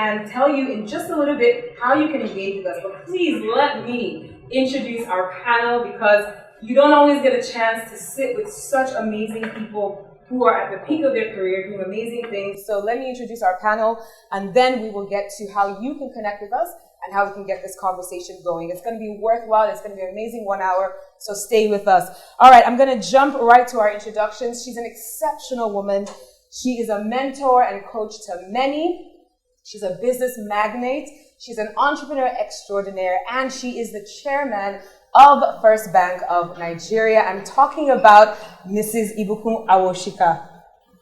and tell you in just a little bit how you can engage with us. But please let me introduce our panel, because you don't always get a chance to sit with such amazing people who are at the peak of their career doing amazing things. So let me introduce our panel, and then we will get to how you can connect with us and how we can get this conversation going. It's going to be worthwhile. It's going to be an amazing 1 hour, so stay with us. All right, I'm going to jump right to our introductions. She's an exceptional woman. She is a mentor and coach to many. She's a business magnate. She's an entrepreneur extraordinaire, and she is the chairman of First Bank of Nigeria. I'm talking about Mrs. Ibukun Awoshika.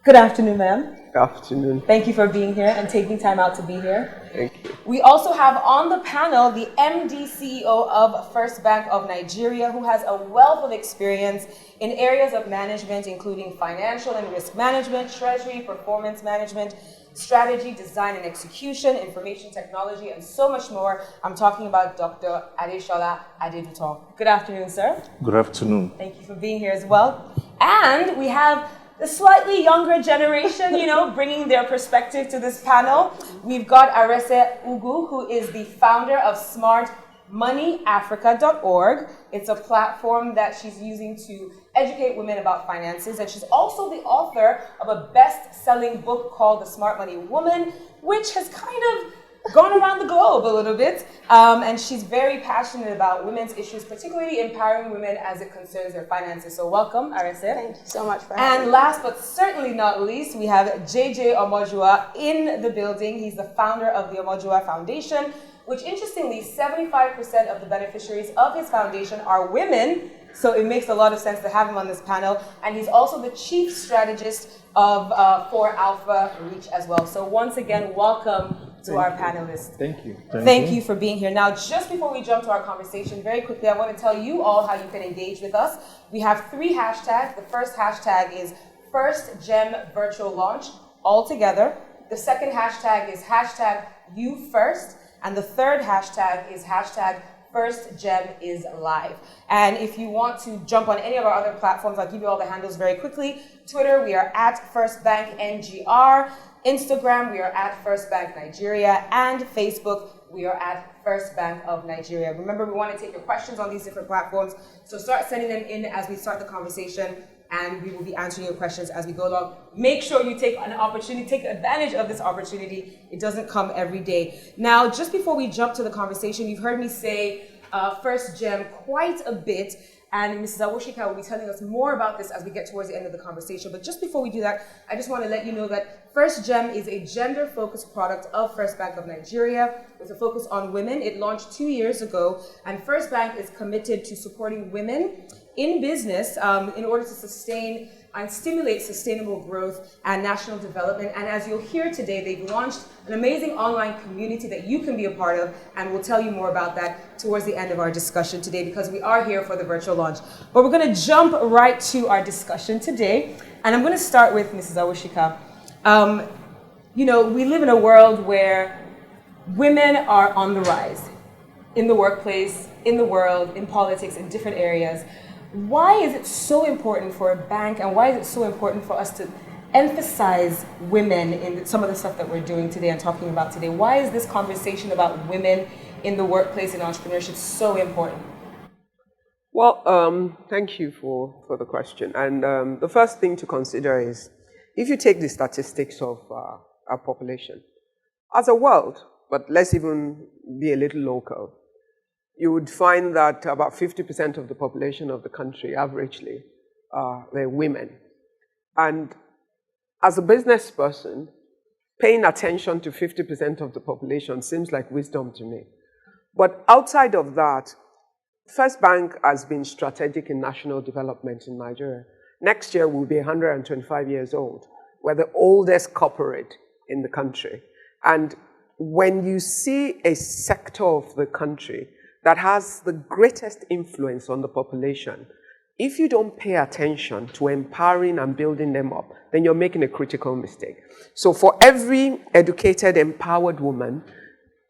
Good afternoon, ma'am. Good afternoon. Thank you for being here and taking time out to be here. Thank you. We also have on the panel the MD CEO of First Bank of Nigeria, who has a wealth of experience in areas of management, including financial and risk management, treasury, performance management, strategy, design and execution, information technology, and so much more. I'm talking about Dr. Adeshola Adeduton. Good afternoon, sir. Good afternoon. Thank you for being here as well. And we have the slightly younger generation, bringing their perspective to this panel. We've got Arese Ugu, who is the founder of smartmoneyafrica.org. It's a platform that she's using to educate women about finances. And she's also the author of a best-selling book called The Smart Money Woman, which has kind of gone around the globe a little bit. And she's very passionate about women's issues, particularly empowering women as it concerns their finances. So welcome, Arese. Thank you so much for having me. And last but certainly not least, we have JJ Omojua in the building. He's the founder of the Omojua Foundation, which interestingly, 75% of the beneficiaries of his foundation are women. So it makes a lot of sense to have him on this panel. And he's also the chief strategist of 4 Alpha Reach as well. So once again, welcome to our panelists. Thank you. Thank you for being here. Now, just before we jump to our conversation, very quickly, I want to tell you all how you can engage with us. We have 3 hashtags. The first hashtag is FirstGem Virtual Launch, all together. The second hashtag is hashtag You First. And the third hashtag is hashtag FirstGem is live. And if you want to jump on any of our other platforms, I'll give you all the handles very quickly. Twitter, we are at FirstBankNGR. Instagram, we are at First Bank Nigeria. And Facebook, we are at First Bank of Nigeria. Remember, we want to take your questions on these different platforms. So start sending them in as we start the conversation, and we will be answering your questions as we go along. Make sure you take advantage of this opportunity. It doesn't come every day. Now, just before we jump to the conversation, you've heard me say FirstGem quite a bit, and Mrs. Awoshika will be telling us more about this as we get towards the end of the conversation. But just before we do that, I just want to let you know that FirstGem is a gender-focused product of First Bank of Nigeria with a focus on women. It launched 2 years ago, and First Bank is committed to supporting women in business in order to sustain and stimulate sustainable growth and national development. And as you'll hear today, they've launched an amazing online community that you can be a part of, and we'll tell you more about that towards the end of our discussion today, because we are here for the virtual launch. But we're going to jump right to our discussion today, and I'm going to start with Mrs. Awoshika. We live in a world where women are on the rise in the workplace, in the world, in politics, in different areas. Why is it so important for a bank, and why is it so important for us to emphasize women in some of the stuff that we're doing today and talking about today? Why is this conversation about women in the workplace and entrepreneurship so important? Well, thank you for the question. And the first thing to consider is, if you take the statistics of our population, as a world, but let's even be a little local, you would find that about 50% of the population of the country, averagely, they're women. And as a business person, paying attention to 50% of the population seems like wisdom to me. But outside of that, First Bank has been strategic in national development in Nigeria. Next year, we'll be 125 years old. We're the oldest corporate in the country. And when you see a sector of the country that has the greatest influence on the population, if you don't pay attention to empowering and building them up, then you're making a critical mistake. So for every educated, empowered woman,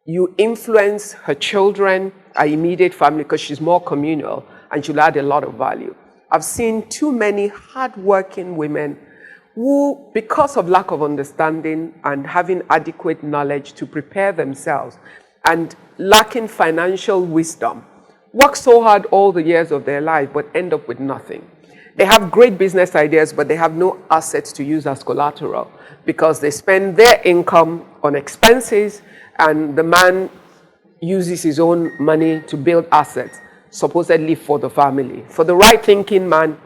you influence her children, her immediate family, because she's more communal and she'll add a lot of value. I've seen too many hardworking women who, because of lack of understanding and having adequate knowledge to prepare themselves and lacking financial wisdom, work so hard all the years of their life but end up with nothing. They have great business ideas, but they have no assets to use as collateral because they spend their income on expenses, and the man uses his own money to build assets, supposedly for the family. For the right-thinking man,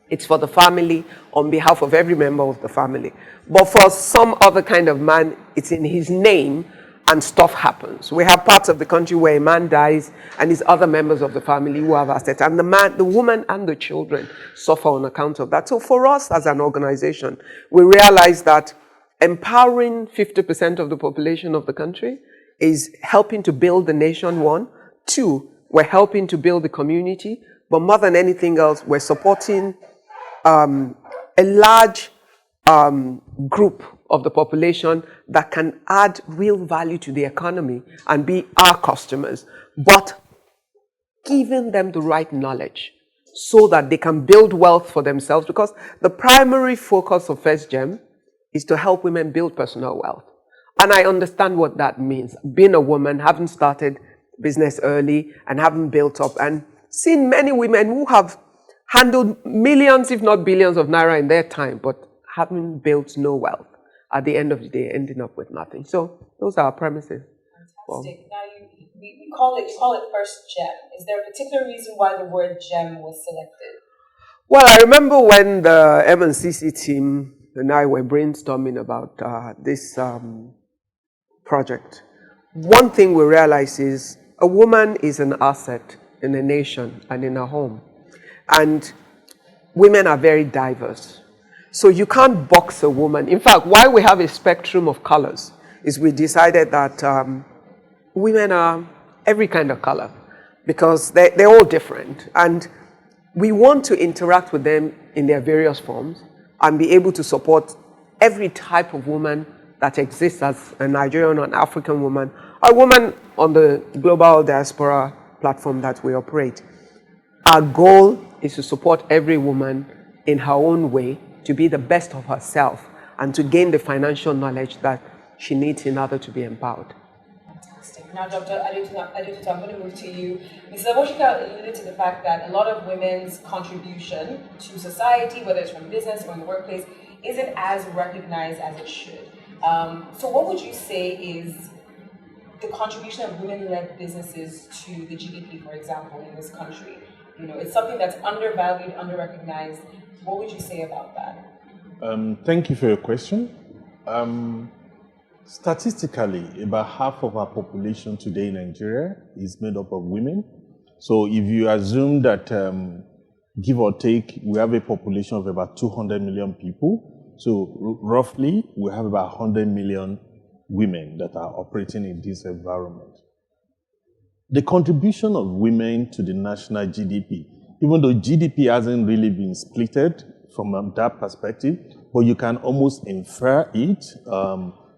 it's for the family on behalf of every member of the family. But for some other kind of man, it's in his name and stuff happens. We have parts of the country where a man dies and it's other members of the family who have assets. And the man, the woman and the children suffer on account of that. So for us as an organization, we realize that empowering 50% of the population of the country is helping to build the nation, one. Two, we're helping to build the community. But more than anything else, we're supporting a large group of the population that can add real value to the economy and be our customers, but giving them the right knowledge so that they can build wealth for themselves, because the primary focus of FirstGem is to help women build personal wealth. And I understand what that means. Being a woman, having started business early and having built up, and seen many women who have handled millions, if not billions of naira in their time, but having built no wealth. At the end of the day, ending up with nothing. So those are our premises. Fantastic. Now you call it FirstGem. Is there a particular reason why the word gem was selected? Well, I remember when the M&CC team and I were brainstorming about this project. One thing we realized is a woman is an asset in a nation and in a home. And women are very diverse. So you can't box a woman. In fact, why we have a spectrum of colors is we decided that women are every kind of color because they're all different. And we want to interact with them in their various forms and be able to support every type of woman that exists as a Nigerian or an African woman, or a woman on the global diaspora platform that we operate. Our goal is to support every woman in her own way to be the best of herself and to gain the financial knowledge that she needs in order to be empowered. Fantastic. Now, Dr. Adetutu, I'm going to move to you. Mrs. Aboshika alluded to the fact that a lot of women's contribution to society, whether it's from business or in the workplace, isn't as recognized as it should. So what would you say is the contribution of women-led businesses to the GDP, for example, in this country? You know, it's something that's undervalued, underrecognized. What would you say about that? Thank you for your question. Statistically, about half of our population today in Nigeria is made up of women. So if you assume that, give or take, we have a population of about 200 million people, so roughly we have about 100 million women that are operating in this environment. The contribution of women to the national GDP, even though GDP hasn't really been splitted from that perspective, but you can almost infer it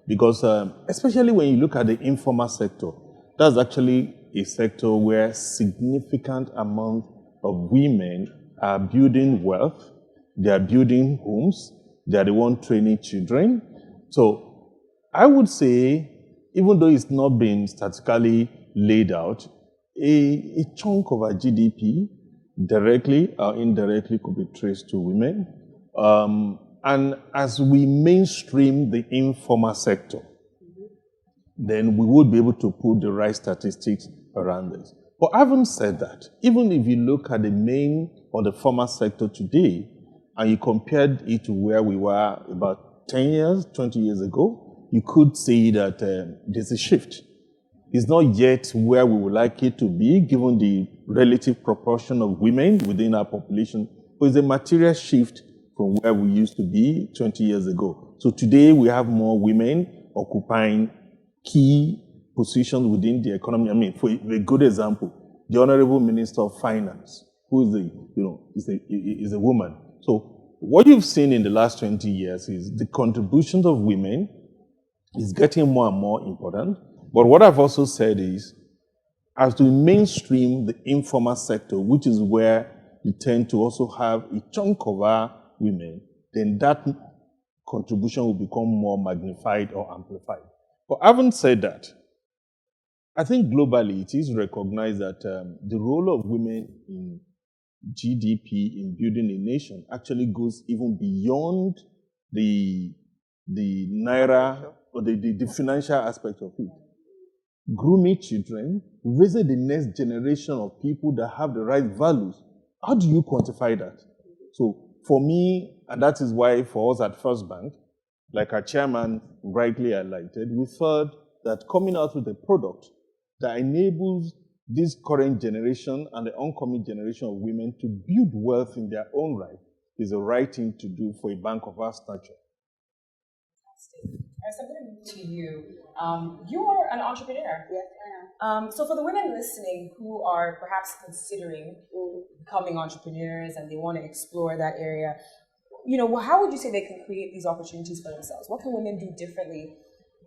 because especially when you look at the informal sector, that's actually a sector where significant amount of women are building wealth, they are building homes, they are the one training children. So I would say, even though it's not been statistically laid out, a chunk of our GDP, directly or indirectly, could be traced to women. And as we mainstream the informal sector, then we would be able to put the right statistics around this. But having said that, even if you look at the main or the formal sector today, and you compared it to where we were about 10 years, 20 years ago, you could say that there's a shift. It's not yet where we would like it to be, given the relative proportion of women within our population, but it's a material shift from where we used to be 20 years ago. So today we have more women occupying key positions within the economy. I mean, for a good example, the Honorable Minister of Finance, who is a woman. So what you've seen in the last 20 years is the contributions of women is getting more and more important. But what I've also said is, as we mainstream the informal sector, which is where you tend to also have a chunk of our women, then that contribution will become more magnified or amplified. But having said that, I think globally it is recognized that the role of women in GDP, in building a nation, actually goes even beyond the naira or the financial aspect of it. Grooming children, raising the next generation of people that have the right values. How do you quantify that? So for me, and that is why for us at First Bank, like our chairman rightly highlighted, we thought that coming out with a product that enables this current generation and the oncoming generation of women to build wealth in their own right is the right thing to do for a bank of our stature. So I'm going to move to you. You are an entrepreneur. Yes, I am. So for the women listening who are perhaps considering becoming entrepreneurs and they want to explore that area, how would you say they can create these opportunities for themselves? What can women do differently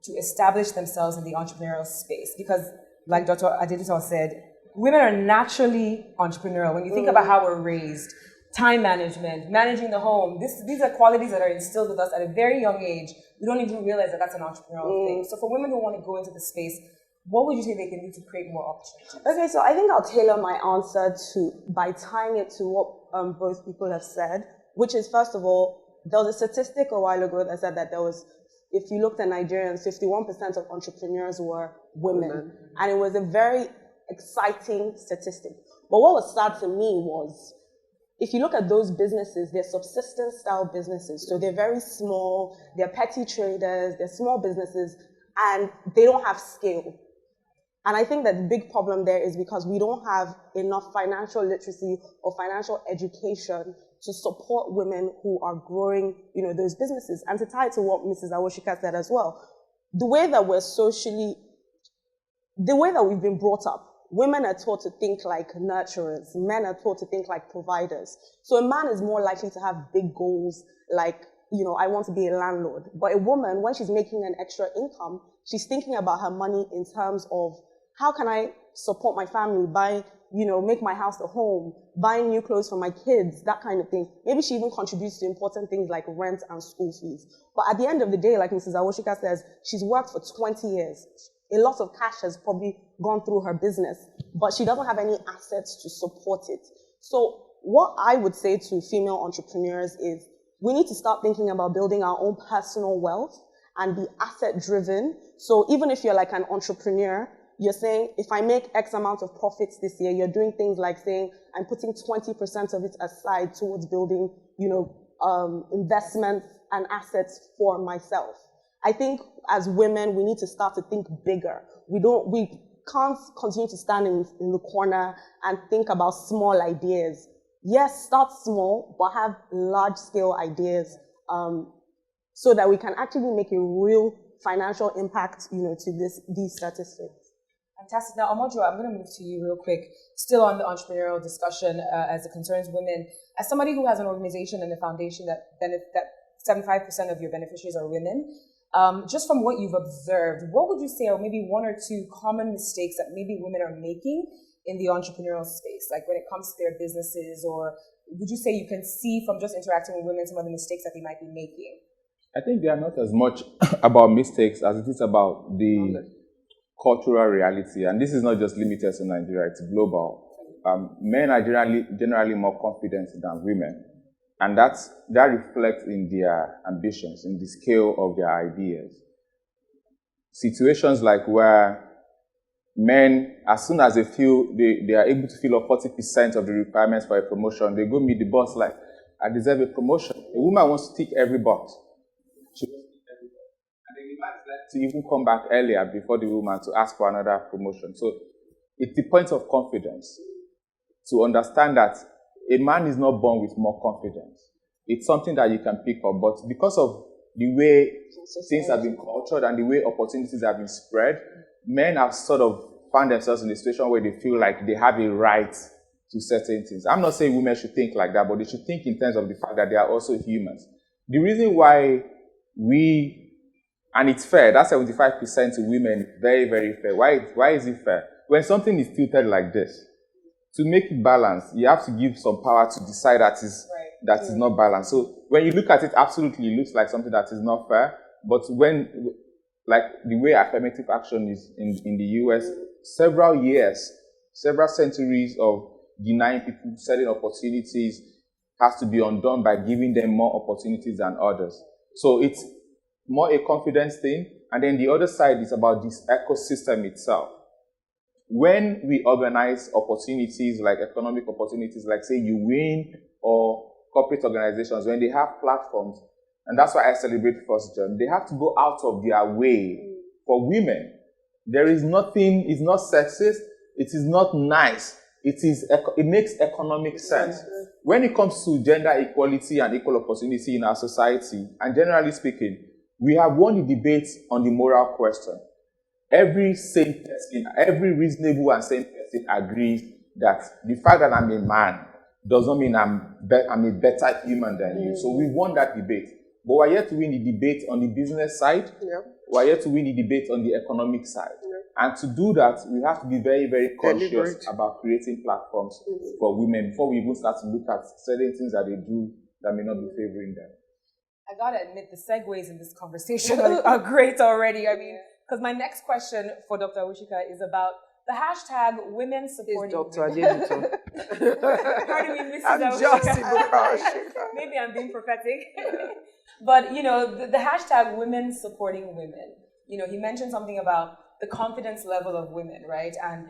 to establish themselves in the entrepreneurial space? Because like Dr. Adetutu said, women are naturally entrepreneurial. When you think about how we're raised, time management, managing the home, these are qualities that are instilled with us at a very young age. We don't even realize that that's an entrepreneurial thing. So for women who want to go into the space, what would you say they can do to create more opportunities? Okay, so I think I'll tailor my answer by tying it to what both people have said, which is, first of all, there was a statistic a while ago that said that if you looked at Nigerians, 51% of entrepreneurs were women. And it was a very exciting statistic. But what was sad to me was, if you look at those businesses, they're subsistence style businesses. So they're very small, they're petty traders, they're small businesses, and they don't have scale. And I think that the big problem there is because we don't have enough financial literacy or financial education to support women who are growing, those businesses. And to tie it to what Mrs. Awoshika said as well, the way that we've been brought up, women are taught to think like nurturers, men are taught to think like providers. So a man is more likely to have big goals like, I want to be a landlord. But a woman, when she's making an extra income, she's thinking about her money in terms of, how can I support my family by, make my house a home, buying new clothes for my kids, that kind of thing. Maybe she even contributes to important things like rent and school fees. But at the end of the day, like Mrs. Awoshika says, she's worked for 20 years. A lot of cash has probably gone through her business, but she doesn't have any assets to support it. So what I would say to female entrepreneurs is, we need to start thinking about building our own personal wealth and be asset driven. So even if you're like an entrepreneur, you're saying, if I make X amount of profits this year, you're doing things like saying, I'm putting 20% of it aside towards building, investments and assets for myself. I think as women, we need to start to think bigger. We can't continue to stand in the corner and think about small ideas. Yes, start small, but have large scale ideas, so that we can actually make a real financial impact, to these statistics. Fantastic. Now, Omojo, I'm going to move to you real quick, still on the entrepreneurial discussion as it concerns women. As somebody who has an organization and a foundation that 75% of your beneficiaries are women, just from what you've observed, what would you say are maybe one or two common mistakes that maybe women are making in the entrepreneurial space, like when it comes to their businesses, or would you say you can see from just interacting with women some of the mistakes that they might be making? I think they are not as much about mistakes as it is about the cultural reality. And this is not just limited to Nigeria, it's global. Men are generally more confident than women. And that reflects in their ambitions, in the scale of their ideas. Situations like where men, as soon as they feel they are able to fill up 40% of the requirements for a promotion, they go meet the boss like, I deserve a promotion. A woman wants to tick every box. She wants to tick every box. And the man is like to even come back earlier before the woman to ask for another promotion. So it's the point of confidence to understand that a man is not born with more confidence. It's something that you can pick up, but because of the way things have been cultured and the way opportunities have been spread, men have sort of found themselves in a situation where they feel like they have a right to certain things. I'm not saying women should think like that, but they should think in terms of the fact that they are also humans. The reason why and it's fair, that 75% to women is very, very fair. Why is it fair? When something is tilted like this, to make it balanced, you have to give some power to decide that is that is not balanced. So when you look at it, absolutely, it looks like something that is not fair. But when, like the way affirmative action is in the US, several years, several centuries of denying people certain opportunities has to be undone by giving them more opportunities than others. So it's more a confidence thing. And then the other side is about this ecosystem itself. When we organize opportunities, like economic opportunities, like say you win, or corporate organizations, when they have platforms, and that's why I celebrate FirstGem, they have to go out of their way for women. There is nothing, it's not sexist, it is not nice, it makes economic sense. When it comes to gender equality and equal opportunity in our society, and generally speaking, we have won the debate on the moral question. Every sane person, every reasonable and sane person agrees that the fact that I'm a man does not mean I'm a better human than you. So we won that debate. But we're yet to win the debate on the business side. Yeah. We're yet to win the debate on the economic side. Yeah. And to do that, we have to be very, very conscious about creating platforms for women before we even start to look at certain things that they do that may not be favoring them. I gotta admit, the segues in this conversation are great already. I mean, because my next question for Dr. Awushika is about the hashtag women supporting women. Pardon me, Mrs. Awushika. Maybe I'm being prophetic. But, you know, the hashtag women supporting women. You know, he mentioned something about the confidence level of women, right? And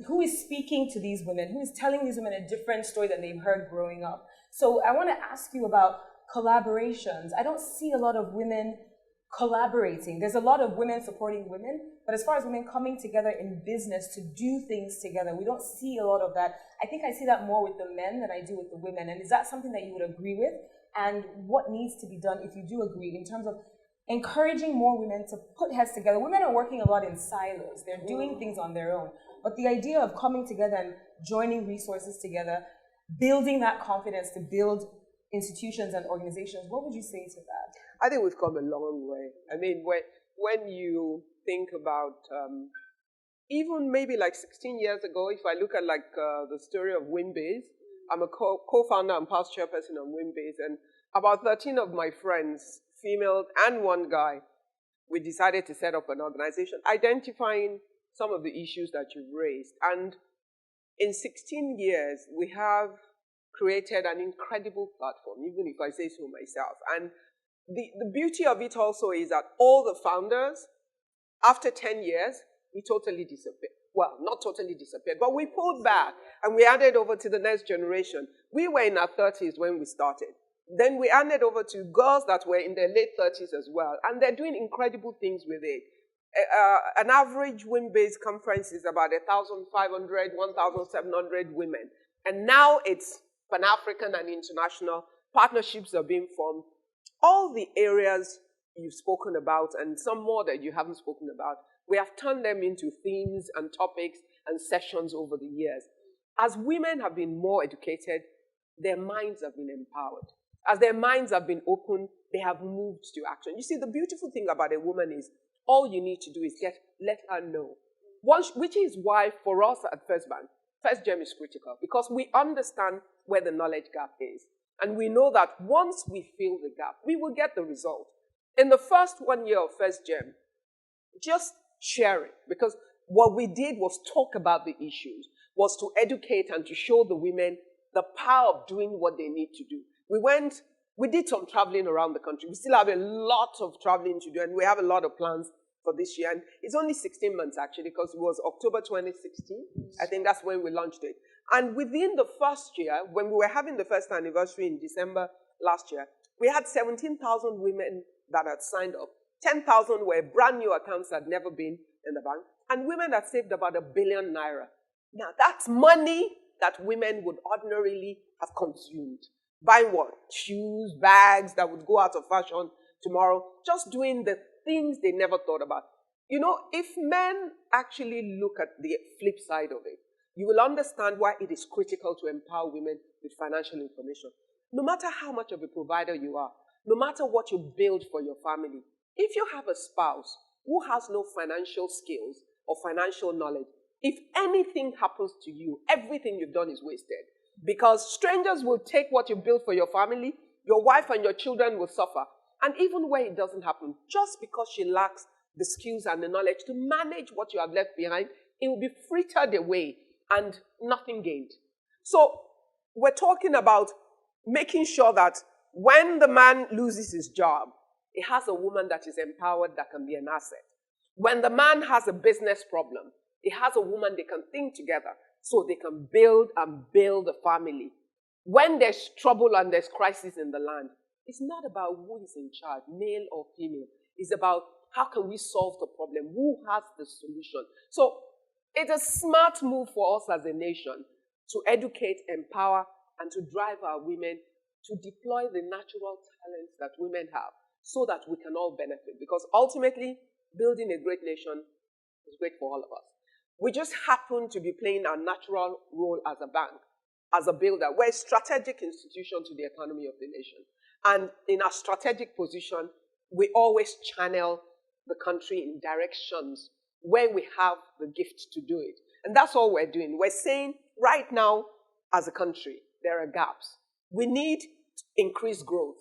who is speaking to these women? Who is telling these women a different story than they've heard growing up? So I want to ask you about collaborations. I don't see a lot of women collaborating. There's a lot of women supporting women, but as far as women coming together in business to do things together, we don't see a lot of that. I think I see that more with the men than I do with the women. And is that something that you would agree with? And what needs to be done, if you do agree, in terms of encouraging more women to put heads together? Women are working a lot in silos. They're doing things on their own. But the idea of coming together and joining resources together, building that confidence to build institutions and organizations, what would you say to that? I think we've come a long way. I mean, when you think about even maybe like 16 years ago, if I look at like the story of Winbase, I'm a co-founder and past chairperson of Winbase, and about 13 of my friends, female and one guy, we decided to set up an organization identifying some of the issues that you've raised. And in 16 years, we have created an incredible platform, even if I say so myself. And the beauty of it also is that all the founders, after 10 years, we totally disappeared. Well, not totally disappeared, but we pulled back and we handed over to the next generation. We were in our 30s when we started. Then we handed over to girls that were in their late 30s as well, and they're doing incredible things with it. An average Winbase conference is about 1,500, 1,700 women. And now it's Pan-African and international. Partnerships are being formed. All the areas you've spoken about and some more that you haven't spoken about, we have turned them into themes and topics and sessions over the years. As women have been more educated, their minds have been empowered. As their minds have been opened, they have moved to action. You see, the beautiful thing about a woman is all you need to do is let her know. Which is why for us at FirstGem is critical, because we understand where the knowledge gap is. And we know that once we fill the gap, we will get the result. In the first 1 year of FirstGem, just share it, because what we did was talk about the issues, was to educate and to show the women the power of doing what they need to do. We did some traveling around the country. We still have a lot of traveling to do, and we have a lot of plans for this year. And it's only 16 months, actually, because it was October 2016. I think that's when we launched it. And within the first year, when we were having the first anniversary in December last year, we had 17,000 women that had signed up. 10,000 were brand new accounts that had never been in the bank, and women that saved about ₦1 billion. Now, that's money that women would ordinarily have consumed. Buying what? Shoes, bags that would go out of fashion tomorrow, just doing the things they never thought about. You know, if men actually look at the flip side of it, you will understand why it is critical to empower women with financial information. No matter how much of a provider you are, no matter what you build for your family, if you have a spouse who has no financial skills or financial knowledge, if anything happens to you, everything you've done is wasted. Because strangers will take what you built for your family, your wife and your children will suffer. And even when it doesn't happen, just because she lacks the skills and the knowledge to manage what you have left behind, it will be frittered away and nothing gained. So we're talking about making sure that when the man loses his job, he has a woman that is empowered that can be an asset. When the man has a business problem, he has a woman they can think together so they can build a family. When there's trouble and there's crisis in the land, it's not about who is in charge, male or female. It's about how can we solve the problem? Who has the solution? So it's a smart move for us as a nation to educate, empower, and to drive our women to deploy the natural talents that women have so that we can all benefit. Because ultimately, building a great nation is great for all of us. We just happen to be playing our natural role as a bank, as a builder. We're a strategic institution to the economy of the nation. And in our strategic position, we always channel the country in directions where we have the gift to do it. And that's all we're doing. We're saying right now, as a country, there are gaps. We need increased growth.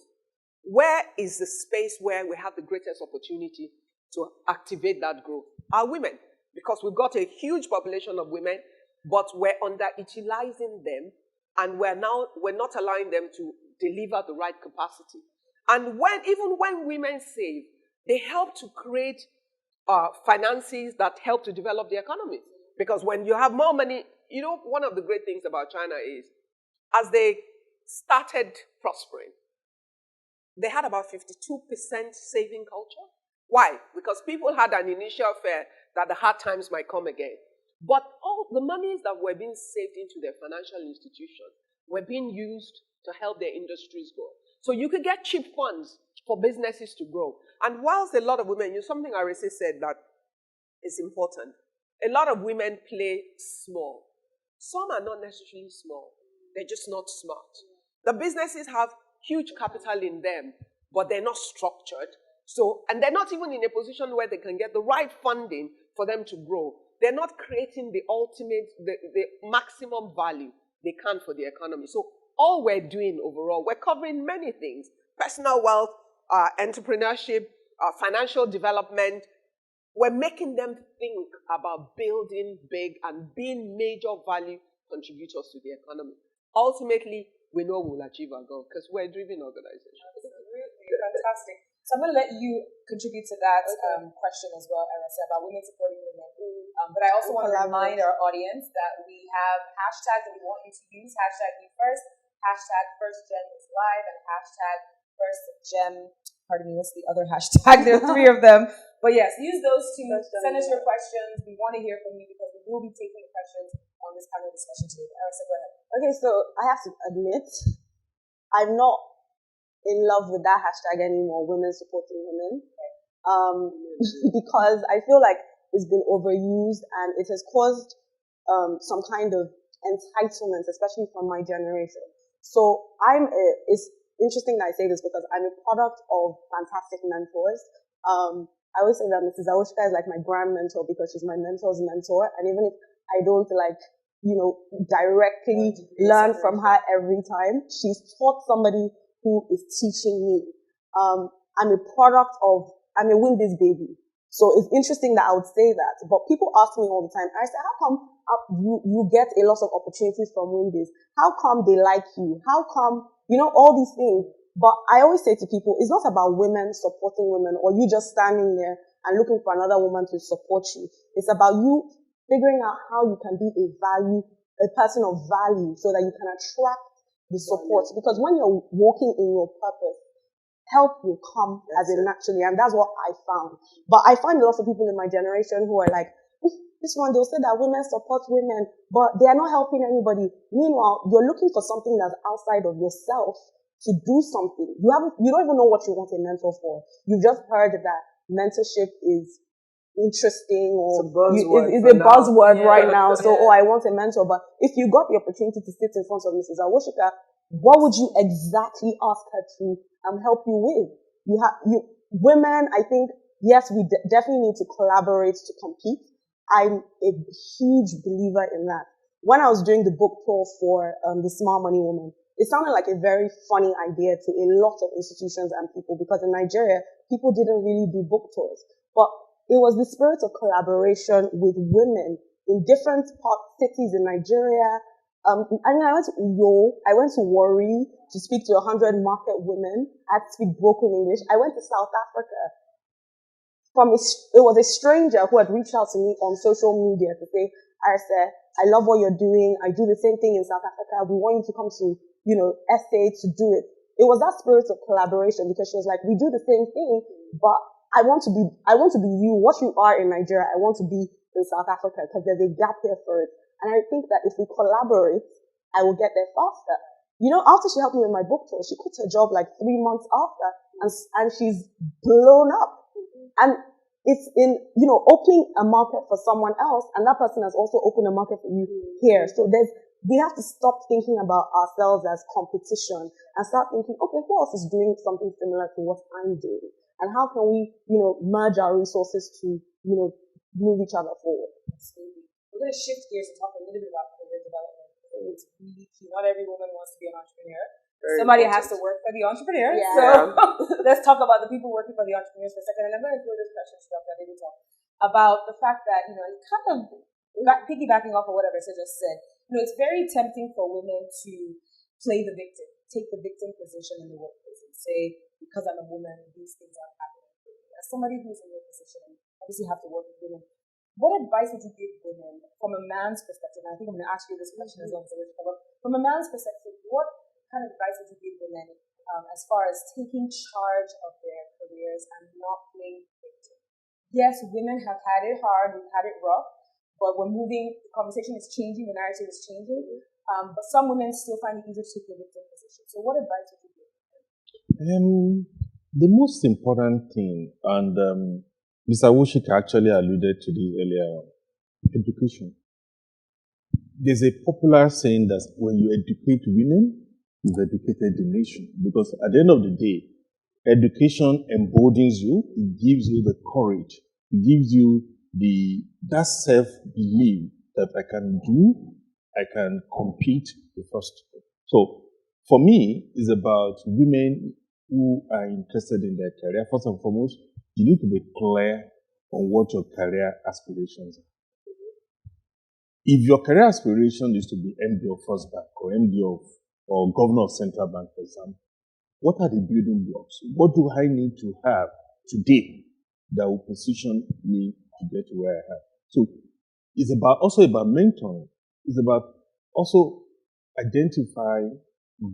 Where is the space where we have the greatest opportunity to activate that growth? Our women. Because we've got a huge population of women, but we're underutilizing them, and we're not allowing them to deliver the right capacity. And even when women save, they help to create finances that help to develop the economy. Because when you have more money, one of the great things about China is, as they started prospering, they had about 52% saving culture. Why? Because people had an initial fear that the hard times might come again. But all the monies that were being saved into their financial institutions were being used to help their industries grow. So you could get cheap funds for businesses to grow. And whilst a lot of women, something Arese said that is important, a lot of women play small. Some are not necessarily small. They're just not smart. The businesses have huge capital in them, but they're not structured. And they're not even in a position where they can get the right funding for them to grow. They're not creating the ultimate, the maximum value they can for the economy. So all we're doing overall, we're covering many things: personal wealth, entrepreneurship, financial development. We're making them think about building big and being major value contributors to the economy. Ultimately, we know we'll achieve our goal because we're a driven organization. Absolutely. Fantastic. So I'm going to let you contribute to that question as well, Arese, about women supporting women. But I also want to remind our audience that we have hashtags that we want you to use. Hashtag #MeFirst, hashtag FirstGem is live, and hashtag FirstGem. Pardon me, what's the other hashtag? There are 3 of them. But yes, use those two. Send us your questions. We want to hear from you because we will be taking the questions on this panel discussion today. Arese, go ahead. Okay, so I have to admit, I'm not in love with that hashtag anymore, women supporting women, because I feel like it's been overused and it has caused some kind of entitlement, especially from my generation. So it's interesting that I say this because I'm a product of fantastic mentors. I always say that Mrs. Awoshika is like my grand mentor because she's my mentor's mentor, and even if I don't directly learn from her every time, she's taught somebody who is teaching me. I'm a Wimbiz baby. So it's interesting that I would say that. But people ask me all the time, I say, how come you get a lot of opportunities from Wimbiz? How come they like you? How come, all these things? But I always say to people, it's not about women supporting women or you just standing there and looking for another woman to support you. It's about you figuring out how you can be a person of value so that you can attract the support. Because when you're walking in your purpose, help will come as it naturally, and that's what I found. But I find lots of people in my generation who are like, this one, they'll say that women support women, but they are not helping anybody. Meanwhile, you're looking for something that's outside of yourself to do something. You don't even know what you want a mentor for. You've just heard that mentorship is interesting or is a buzzword right now. So, I want a mentor. But if you got the opportunity to sit in front of Mrs. Awoshika, what would you exactly ask her to help you with? Women, I think, yes, we definitely need to collaborate to compete. I'm a huge believer in that. when I was doing the book tour for the Smart Money Woman, it sounded like a very funny idea to a lot of institutions and people, because in Nigeria, people didn't really do book tours. But it was the spirit of collaboration with women in different cities in Nigeria. I went to Uyo, I went to Warri to speak to 100 market women. I had to speak broken English. I went to South Africa. It was a stranger who had reached out to me on social media to say, Arisa, I love what you're doing. I do the same thing in South Africa. We want you to come to, SA to do it. It was that spirit of collaboration, because she was like, we do the same thing, but I want to be you, what you are in Nigeria. I want to be in South Africa, because there's a gap here for it. And I think that if we collaborate, I will get there faster. After she helped me with my book tour, she quit her job like 3 months after, and she's blown up. And it's in, opening a market for someone else, and that person has also opened a market for you here. So we have to stop thinking about ourselves as competition and start thinking, okay, who else is doing something similar to what I'm doing? And how can we, merge our resources to, move each other forward? Absolutely. We're going to shift gears and talk a little bit about career development. It's really key. Not every woman wants to be an entrepreneur. Somebody has to work for the entrepreneur. Yeah. So let's talk about the people working for the entrepreneurs for a second. And I'm going to throw this question to Dr. Adebito about the fact that, kind of piggybacking off of what Arisa just said, it's very tempting for women to play the victim, take the victim position in the workplace and say, because I'm a woman, these things aren't happening for me. As somebody who's in your position, obviously have to work with women, what advice would you give women from a man's perspective? And I think I'm going to ask you this question as well. From a man's perspective, what kind of advice would you give women as far as taking charge of their careers and not playing victim? Yes, women have had it hard, we've had it rough, but we're moving, the conversation is changing, the narrative is changing, but some women still find it easier to take the victim position. So what advice would you give? The most important thing, and Mr. Woshika actually alluded to this earlier on, education. There's a popular saying that when you educate women, you've educated the nation. Because at the end of the day, education emboldens you, it gives you the courage, it gives you that self-belief that I can do, I can compete with first. So for me, it's about women who are interested in their career. First and foremost, you need to be clear on what your career aspirations are. If your career aspiration is to be MD of First Bank or MD of or Governor of Central Bank, for example, what are the building blocks? What do I need to have today that will position me to get to where I am? So it's also about mentoring. It's about also identifying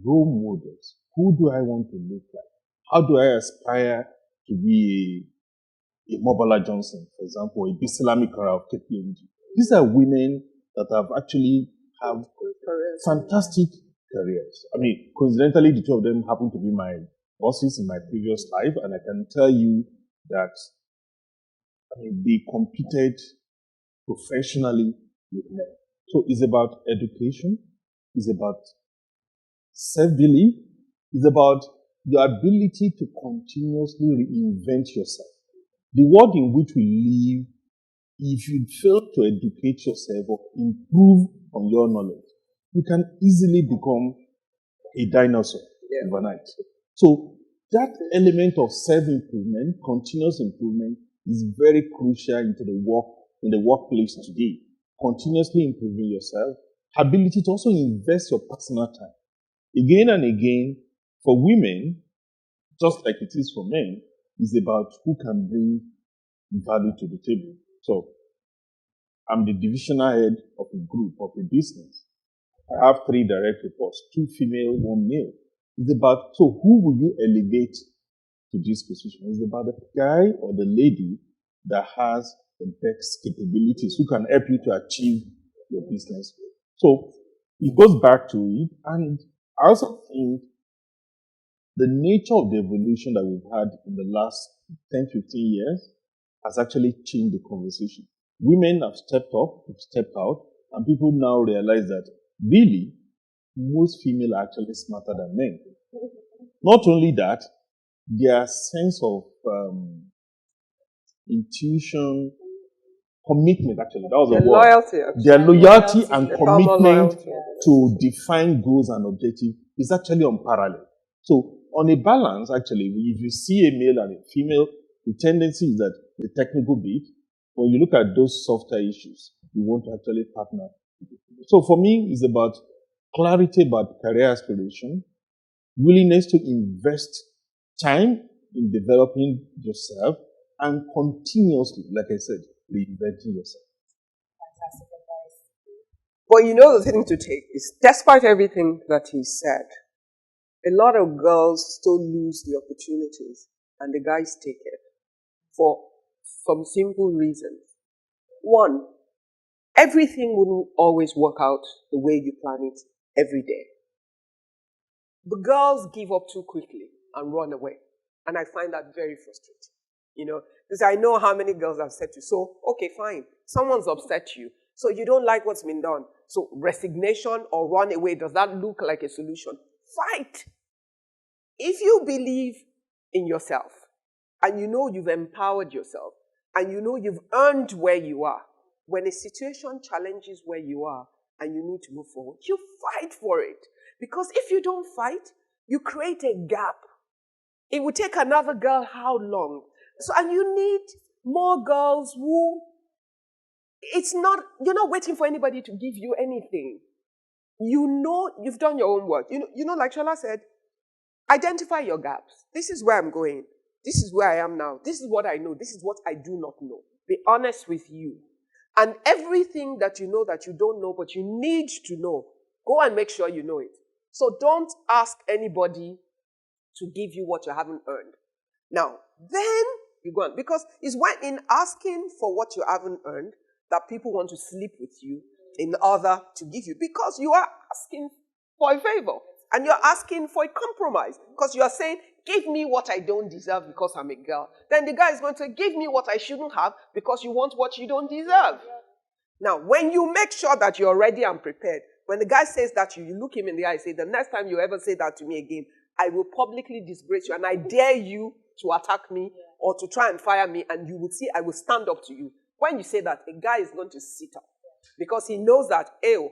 role models. Who do I want to look like? How do I aspire to be a Mobala Johnson, for example, a Bisalami Kara of KPMG? These are women that have actually have fantastic careers. I mean, coincidentally, the two of them happen to be my bosses in my previous life, and I can tell you that they competed professionally with men. So it's about education, it's about self-belief, it's about your ability to continuously reinvent yourself. The world in which we live, if you fail to educate yourself or improve on your knowledge, you can easily become a dinosaur overnight. So that element of self-improvement, continuous improvement, is very crucial in the workplace today. Continuously improving yourself, ability to also invest your personal time. Again and again, for women, just like it is for men, is about who can bring value to the table. So I'm the divisional head of a group, of a business. I have 3 direct reports, 2 female, 1 male. It's about, so who will you elevate to this position? It's about the guy or the lady that has the best capabilities, who can help you to achieve your business goal. So it goes back to it. And I also think the nature of the evolution that we've had in the last 10, 15 years has actually changed the conversation. Women have stepped up, have stepped out, and people now realize that really, most females are actually smarter than men. Not only that, their sense of intuition, Commitment, actually, that was the Their word. loyalty, actually. Their loyalty and They found more commitment loyalty. to define goals and objectives is actually unparalleled. So, on a balance, actually, if you see a male and a female, the tendency is that the technical bit, when you look at those softer issues, you want to actually partner. So, for me, it's about clarity about career aspiration, willingness to invest time in developing yourself, and continuously, like I said, reinventing yourself. Fantastic advice. But you know the thing to take is, despite everything that he said, a lot of girls still lose the opportunities and the guys take it for some simple reasons. One, everything wouldn't always work out the way you plan it every day. The girls give up too quickly and run away. And I find that very frustrating. You know, because I know how many girls have said to you, so, okay, fine, someone's upset you, so you don't like what's been done. So resignation or run away, does that look like a solution? Fight. If you believe in yourself, and you know you've empowered yourself, and you know you've earned where you are, when a situation challenges where you are, and you need to move forward, you fight for it. Because if you don't fight, you create a gap. It will take another girl how long? So, and you need more girls who, you're not waiting for anybody to give you anything. You know, you've done your own work. You know, like Shola said, identify your gaps. This is where I'm going. This is where I am now. This is what I know. This is what I do not know. Be honest with you. And everything that you know that you don't know, but you need to know, go and make sure you know it. So don't ask anybody to give you what you haven't earned. Now, then you go on. Because it's when in asking for what you haven't earned that people want to sleep with you in order to give you. Because you are asking for a favor. And you're asking for a compromise. Because you are saying, give me what I don't deserve because I'm a girl. Then the guy is going to give me what I shouldn't have because you want what you don't deserve. Now, when you make sure that you're ready and prepared, when the guy says that to you, you look him in the eye and say, the next time you ever say that to me again, I will publicly disgrace you and I dare you to attack me or to try and fire me, and you will see I will stand up to you. When you say that, a guy is going to sit up because he knows that, ew,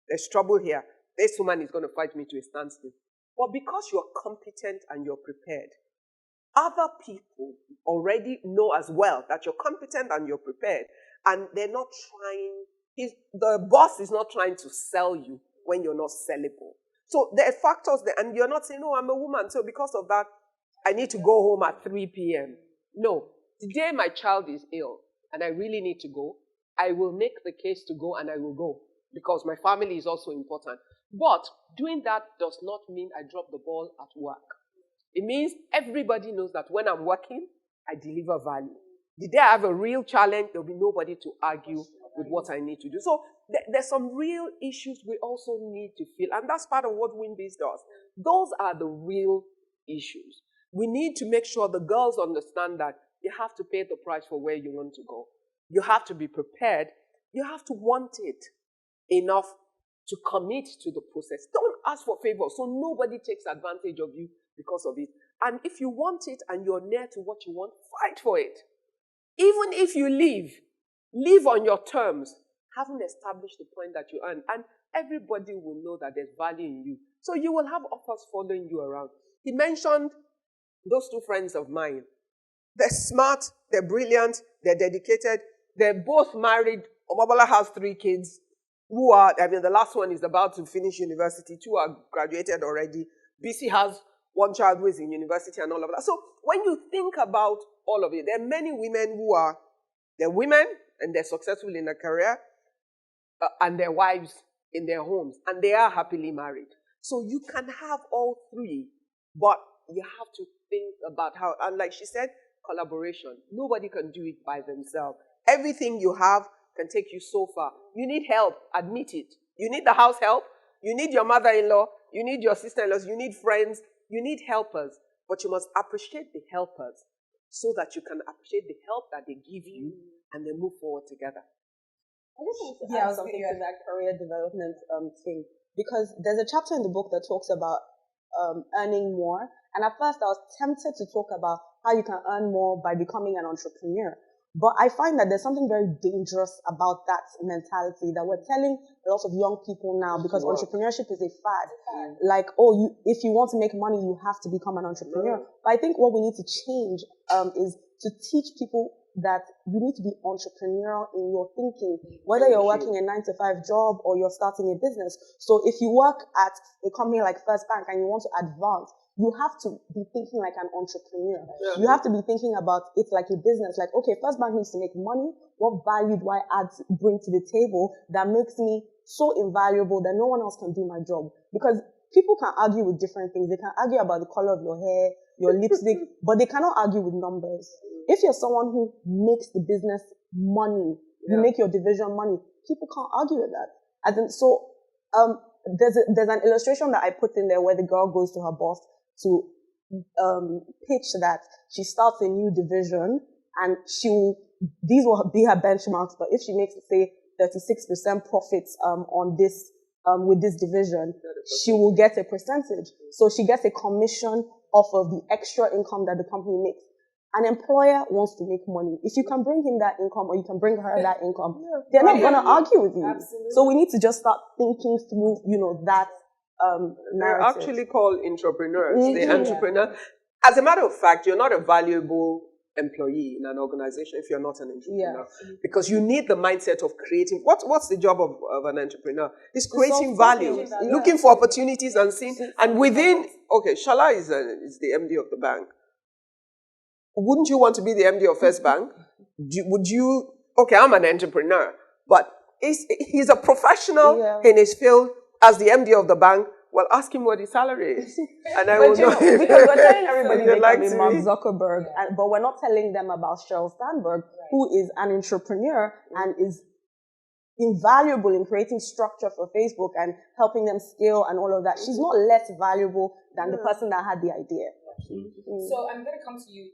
there's trouble here. This woman is going to fight me to a standstill. But because you're competent and you're prepared, other people already know as well that you're competent and you're prepared, and they're not trying, the boss is not trying to sell you when you're not sellable. So there are factors there, and you're not saying, no, I'm a woman, so because of that, I need to go home at 3 p.m. No. The day my child is ill and I really need to go, I will make the case to go and I will go because my family is also important. But doing that does not mean I drop the ball at work. It means everybody knows that when I'm working, I deliver value. The day I have a real challenge, there'll be nobody to argue with what I need to do. So there's some real issues we also need to feel, and that's part of what WinBiz does. Those are the real issues. We need to make sure the girls understand that you have to pay the price for where you want to go. You have to be prepared. You have to want it enough to commit to the process. Don't ask for favors so nobody takes advantage of you because of it. And if you want it and you're near to what you want, fight for it. Even if you leave on your terms, having established the point that you earn. And everybody will know that there's value in you. So you will have offers following you around. He mentioned those two friends of mine. They're smart, they're brilliant, they're dedicated. They're both married. Omabala has 3 kids. The last one is about to finish university. 2 are graduated already. BC has 1 child who is in university and all of that. So when you think about all of it, there are many women they're women and they're successful in their career and their wives in their homes and they are happily married. So you can have all 3, but you have to think about how, and like she said, collaboration. Nobody can do it by themselves. Everything you have can take you so far. You need help, admit it. You need the house help. You need your mother-in-law. You need your sister-in-laws. You need friends. You need helpers. But you must appreciate the helpers so that you can appreciate the help that they give you and then move forward together. I just want to add something to that career development thing, because there's a chapter in the book that talks about earning more. And at first I was tempted to talk about how you can earn more by becoming an entrepreneur. But I find that there's something very dangerous about that mentality that we're telling a lot of young people now, because entrepreneurship is a fad. Like, if you want to make money, you have to become an entrepreneur. But I think what we need to change is to teach people that you need to be entrepreneurial in your thinking, whether you're working a 9-to-5 job or you're starting a business. So if you work at a company like First Bank and you want to advance, you have to be thinking like an entrepreneur. Yeah. You have to be thinking about it like a business. Like, okay, First Bank needs to make money. What value do I bring to the table that makes me so invaluable that no one else can do my job? Because people can argue with different things. They can argue about the color of your hair, your lipstick, but they cannot argue with numbers. If you're someone who makes the business money, you make your division money, people can't argue with that. There's an illustration that I put in there where the girl goes to her boss to pitch that she starts a new division and these will be her benchmarks, but if she makes, say, 36% profits on this with this division, she will get a percentage. So she gets a commission off of the extra income that the company makes. An employer wants to make money. If you can bring him that income or you can bring her that income, they're not going to argue with you. Absolutely. So we need to just start thinking through, that they're actually called entrepreneurs. The entrepreneur. As a matter of fact, you're not a valuable employee in an organization if you're not an entrepreneur, because you need the mindset of creating. What's the job of an entrepreneur? It's creating value, looking for opportunities and seeing. And within, Shala is the MD of the bank. Wouldn't you want to be the MD of First Bank? Would you? Okay, I'm an entrepreneur, but he's a professional in his field. As the MD of the bank, well, ask him what his salary is. And I will know. Because we're telling everybody they can be Mark Zuckerberg, but we're not telling them about Sheryl Sandberg, who is an entrepreneur and is invaluable in creating structure for Facebook and helping them scale and all of that. She's not less valuable than the person that had the idea. So I'm going to come to you,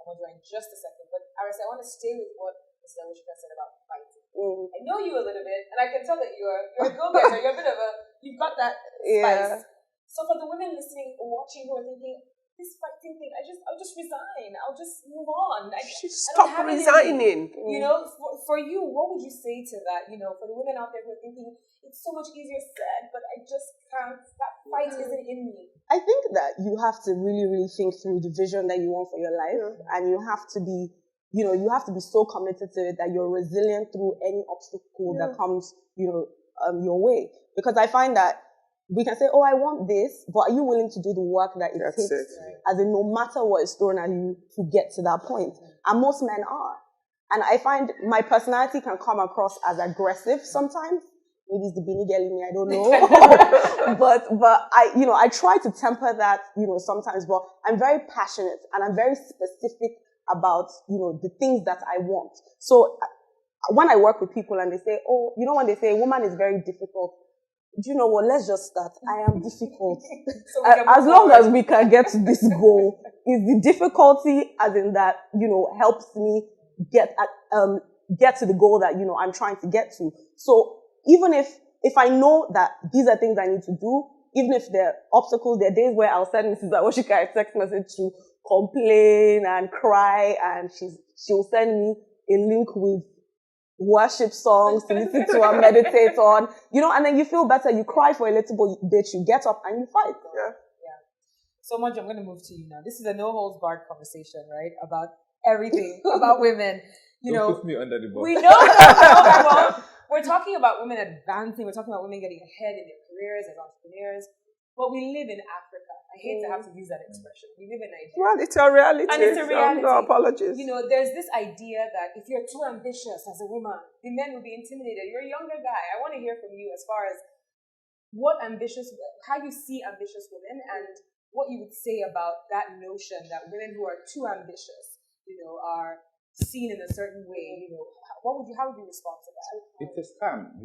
Amadra, in just a second. But Aris, I want to stay with what Mr. Awushika said about fighting. I know you a little bit, and I can tell that you're a go-getter. You're a bit of you've got that spice. So for the women listening or watching who are thinking, this fighting thing, I'll just resign. I'll just move on. Stop resigning. For you, what would you say to that? For the women out there who are thinking, it's so much easier said, but I just can't. That fight isn't in me. I think that you have to really, really think through the vision that you want for your life, and you have to be, you have to be so committed to it that you're resilient through any obstacle that comes, your way. Because I find that we can say, I want this, but are you willing to do the work that it takes? As in, no matter what is thrown at you to get to that point. And most men are. And I find my personality can come across as aggressive sometimes. Maybe it's the Beanie Girl in me, I don't know. but I try to temper that, sometimes, but I'm very passionate and I'm very specific about, the things that I want. So when I work with people and they say, when they say a woman is very difficult, do you know what? Let's just start. I am difficult. As long as we can get to this goal, is the difficulty as in that, helps me get to the goal that, I'm trying to get to. So even if I know that these are things I need to do, even if there are obstacles, there are days where I'll send Mrs. Awushika a text message to complain and cry, and she'll send me a link with worship songs to listen to and meditate on, and then you feel better, you cry for a little bit, you get up and you fight. So much, I'm going to move to you now. This is a no holds barred conversation, right? About everything, about women. Don't put me under the bus. We know we're talking about women advancing, we're talking about women getting ahead in their careers as entrepreneurs, but we live in Africa. I hate to have to use that expression. We live in Nigeria. Well, it's a reality. And it's a reality. No apologies. There's this idea that if you're too ambitious as a woman, the men will be intimidated. You're a younger guy. I want to hear from you as far as how you see ambitious women and what you would say about that notion that women who are too ambitious, are seen in a certain way. How would you respond to that? It's a scam.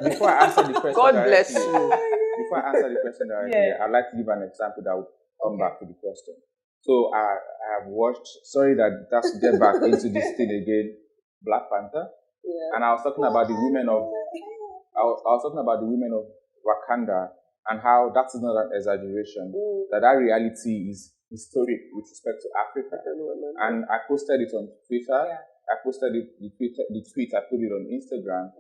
Before I answer the question, God bless you. Before I answer the question directly, I'd like to give an example that will come back to the question. So I have watched. Sorry that that's to get back into this thing again. Black Panther, and I was talking about the women of. I was talking about the women of Wakanda and how that is not an exaggeration. That reality is historic with respect to Africa. And I posted it on Twitter. I posted the tweet, I put it on Instagram,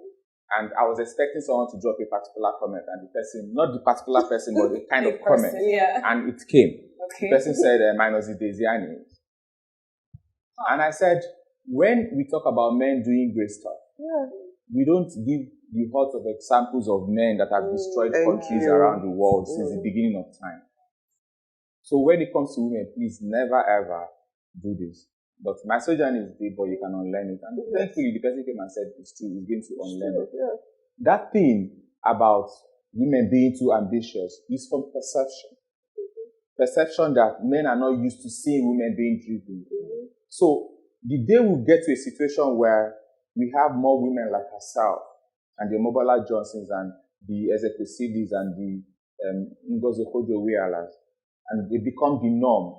and I was expecting someone to drop a particular comment, and the person, not the particular person, but a kind of comment, and it came. Okay. The person said, minus the Desiani. And I said, when we talk about men doing great stuff, we don't give the hordes of examples of men that have destroyed countries around the world since the beginning of time. So when it comes to women, please never ever do this. But my sojourn is deep, but you can unlearn it. And thankfully, the person came and said, it's true, he's going to unlearn it. Yeah. That thing about women being too ambitious is from perception. Perception that men are not used to seeing women being driven. So the day we get to a situation where we have more women like herself, and the Mobola Johnsons, and the Ezekwesilis, and the Ngozi Okonjo-Iwealas, and they become the norm,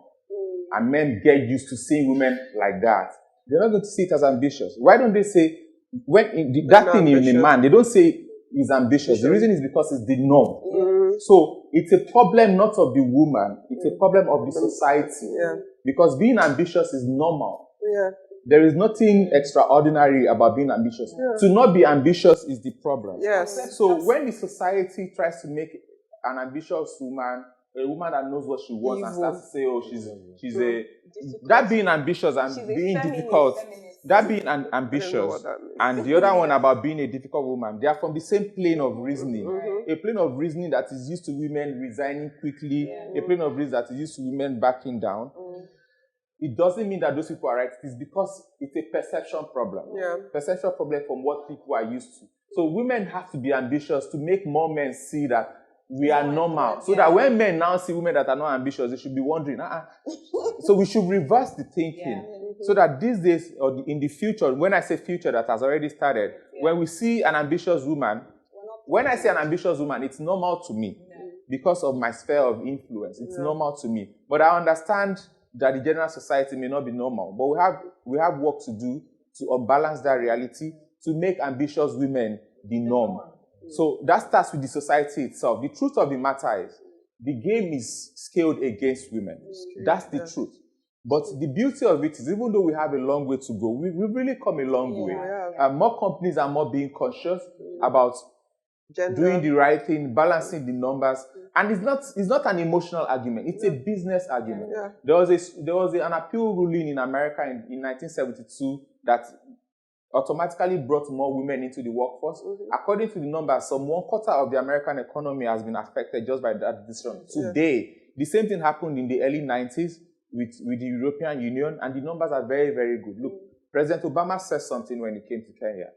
and men get used to seeing women like that, they're not going to see it as ambitious. Why don't they say, that thing in a man, they don't say he's ambitious. The reason is because it's the norm. So it's a problem not of the woman, it's a problem of the society. Because being ambitious is normal. There is nothing extraordinary about being ambitious. To not be ambitious is the problem. So when the society tries to make an ambitious woman, a woman that knows what she wants, and starts to say, oh, she's a... That being ambitious and being difficult, that being ambitious, and the other one about being a difficult woman, they are from the same plane of reasoning. A plane of reasoning that is used to women resigning quickly, a plane of reasoning that is used to women backing down. It doesn't mean that those people are right. It's because it's a perception problem. Perception problem from what people are used to. So women have to be ambitious to make more men see that we are normal. So that when men now see women that are not ambitious, they should be wondering, So we should reverse the thinking. So that these days, or in the future, when I say future that has already started, when we see an ambitious woman, when I say an ambitious woman, it's normal to me because of my sphere of influence. It's normal to me. But I understand that the general society may not be normal. But we have work to do to unbalance that reality, to make ambitious women the norm. So that starts with the society itself. The truth of the matter is, the game is scaled against women. That's the truth. But the beauty of it is, even though we have a long way to go, we've really come a long way. More companies are more being conscious about doing the right thing, balancing the numbers. And it's not an emotional argument. It's a business argument. There was an appeal ruling in America in 1972 that automatically brought more women into the workforce. According to the numbers, some 1/4 of the American economy has been affected just by that decision. Today, the same thing happened in the early 90s with the European Union, and the numbers are very, very good. Look, President Obama said something when he came to Kenya.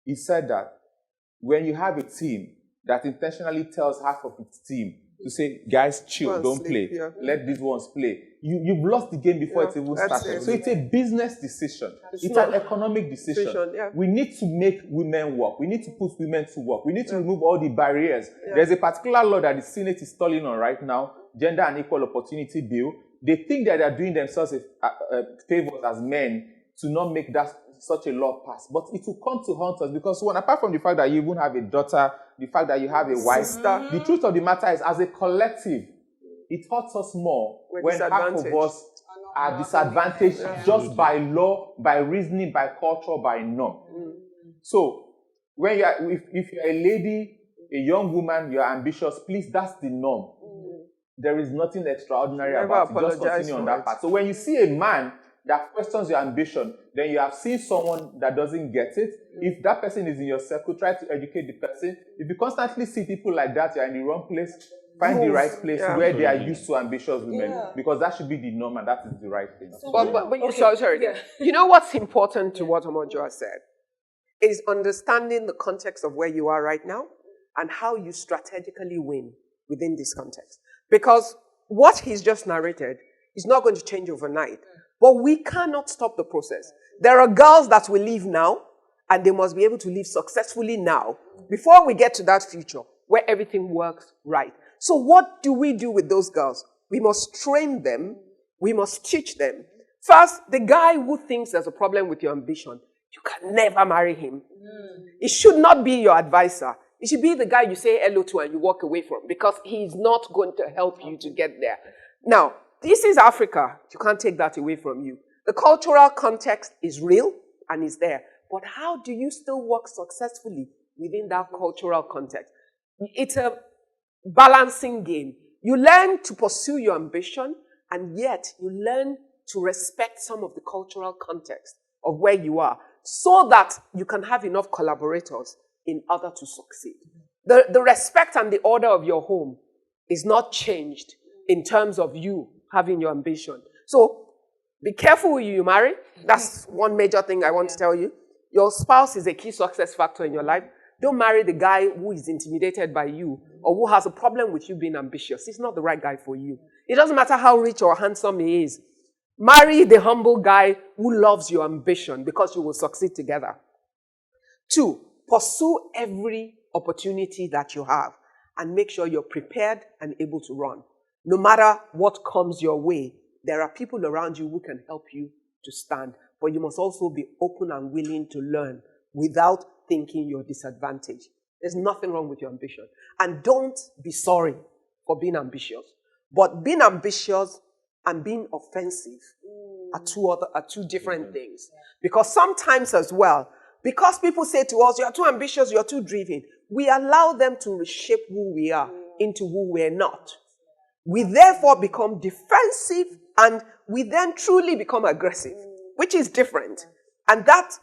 He said that when you have a team that intentionally tells half of its team to say, guys, chill, don't play. Let these ones play. You've lost the game before it even started. So it's a business decision. It's an economic decision. We need to make women work. We need to put women to work. We need to remove all the barriers. There's a particular law that the Senate is stalling on right now, Gender and Equal Opportunity Bill. They think that they're doing themselves a favor as men to not make that such a law pass. But it will come to haunt us because, one, apart from the fact that you even have a daughter, the fact that you have a wife, the truth of the matter is, as a collective, it hurts us more when half of us are disadvantaged just by law, by reasoning, by culture, by norm. So, when if you're a lady, a young woman, you're ambitious, please, that's the norm. There is nothing extraordinary about it. Just continue on that path. So when you see a man that questions your ambition, then you have seen someone that doesn't get it. If that person is in your circle, try to educate the person. If you constantly see people like that, you're in the wrong place. Find the right place where they are used to ambitious women, because that should be the norm and that is the right thing. Sorry. You know what's important to what Omojo has said is understanding the context of where you are right now and how you strategically win within this context. Because what he's just narrated is not going to change overnight. But we cannot stop the process. There are girls that will leave now, and they must be able to live successfully now before we get to that future where everything works right. So what do we do with those girls? We must train them. We must teach them. First, the guy who thinks there's a problem with your ambition, you can never marry him. It should not be your advisor. It should be the guy you say hello to and you walk away from, because he's not going to help you to get there. Now, this is Africa. You can't take that away from you. The cultural context is real and is there. But how do you still work successfully within that cultural context? It's a balancing game. You learn to pursue your ambition, and yet you learn to respect some of the cultural context of where you are so that you can have enough collaborators in order to succeed. The respect and the order of your home is not changed in terms of you having your ambition. So be careful who you marry. That's one major thing I want to tell you. Your spouse is a key success factor in your life. Don't marry the guy who is intimidated by you or who has a problem with you being ambitious. He's not the right guy for you. It doesn't matter how rich or handsome he is. Marry the humble guy who loves your ambition because you will succeed together. 2, pursue every opportunity that you have and make sure you're prepared and able to run. No matter what comes your way, there are people around you who can help you to stand. But you must also be open and willing to learn without thinking you're disadvantaged. There's nothing wrong with your ambition. And don't be sorry for being ambitious. But being ambitious and being offensive are two different things. Because sometimes as well, because people say to us, you're too ambitious, you're too driven, we allow them to reshape who we are into who we're not. We therefore become defensive and we then truly become aggressive, which is different. And that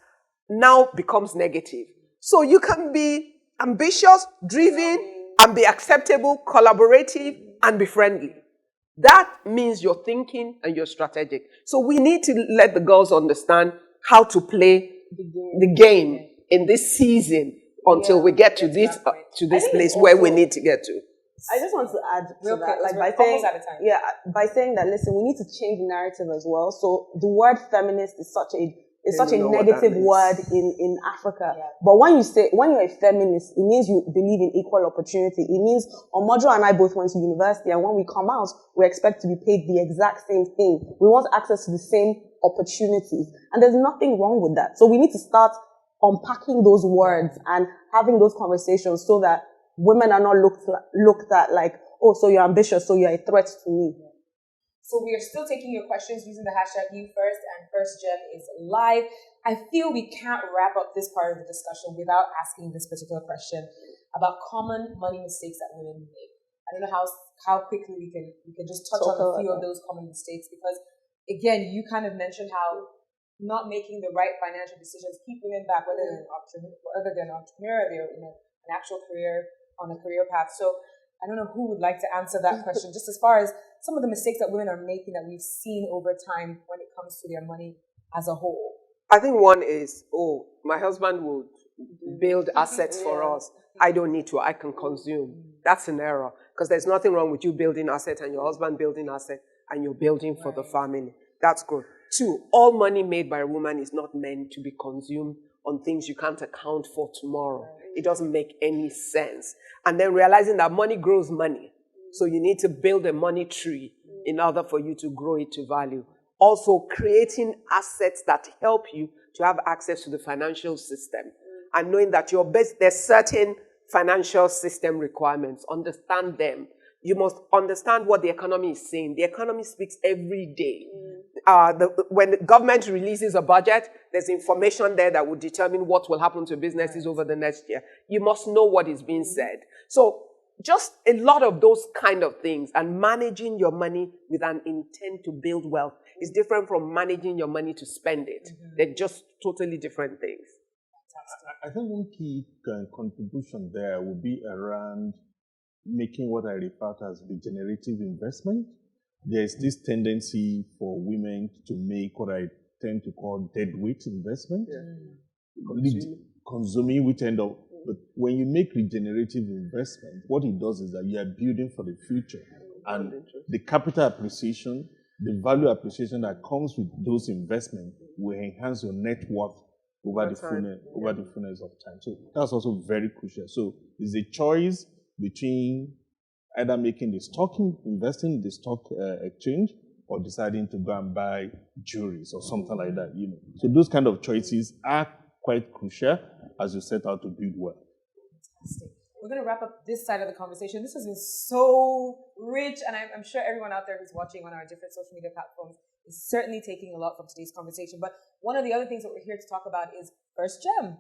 now becomes negative. So you can be ambitious, driven, and be acceptable, collaborative, and be friendly. That means you're thinking and you're strategic. So we need to let the girls understand how to play the game in this season until we get to this place where we need to get to. I just want to add to that, like by saying that, listen, we need to change the narrative as well. So the word feminist is such a negative word in Africa. Yeah. But when you're a feminist, it means you believe in equal opportunity. It means Omojo and I both went to university, and when we come out, we expect to be paid the exact same thing. We want access to the same opportunities. And there's nothing wrong with that. So we need to start unpacking those words and having those conversations so that women are not looked at like, oh, so you're ambitious, so you're a threat to me. So we are still taking your questions using the hashtag YouFirst, and FirstGem is live. I feel we can't wrap up this part of the discussion without asking this particular question about common money mistakes that women make. I don't know how quickly we can just touch on a few of those common mistakes, because again, you kind of mentioned how not making the right financial decisions keep women back, whether they're an entrepreneur, they're in an actual career, on a career path. So I don't know who would like to answer that question, just as far as some of the mistakes that women are making that we've seen over time when it comes to their money as a whole. I think one is, my husband would build assets for us. I don't need to, I can consume. That's an error, because there's nothing wrong with you building assets and your husband building assets and you're building for the family. That's good. 2, all money made by a woman is not meant to be consumed on things you can't account for tomorrow. It doesn't make any sense. And then realizing that money grows money. So you need to build a money tree in order for you to grow it to value. Also, creating assets that help you to have access to the financial system. And knowing that there's certain financial system requirements. Understand them. You must understand what the economy is saying. The economy speaks every day. When the government releases a budget, there's information there that will determine what will happen to businesses over the next year. You must know what is being said. So just a lot of those kind of things, and managing your money with an intent to build wealth is different from managing your money to spend it. They're just totally different things. I think one key contribution there would be around making what I refer to as regenerative investment. There's this tendency for women to make what I tend to call deadweight investment. Consuming, which end up, but when you make regenerative investment, what it does is that you are building for the future. And the capital appreciation, the value appreciation that comes with those investments will enhance your net worth over the fullness of time. So that's also very crucial. So it's a choice between either making the investing in the stock exchange, or deciding to go and buy jewelries or something like that. So those kind of choices are quite crucial as you set out to build wealth. Fantastic. We're going to wrap up this side of the conversation. This has been so rich, and I'm sure everyone out there who's watching on our different social media platforms is certainly taking a lot from today's conversation. But one of the other things that we're here to talk about is FirstGem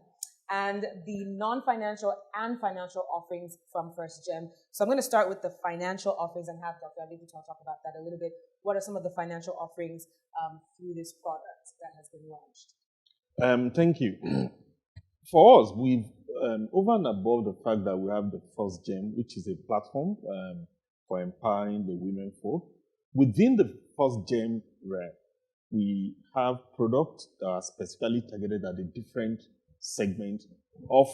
and the non-financial and financial offerings from FirstGem. So I'm going to start with the financial offerings and have Dr. Adebuto talk about that a little bit. What are some of the financial offerings through this product that has been launched? Thank you. For us, we've, over and above the fact that we have the FirstGem, which is a platform for empowering the women folk, within the FirstGem realm, we have products that are specifically targeted at a different segment of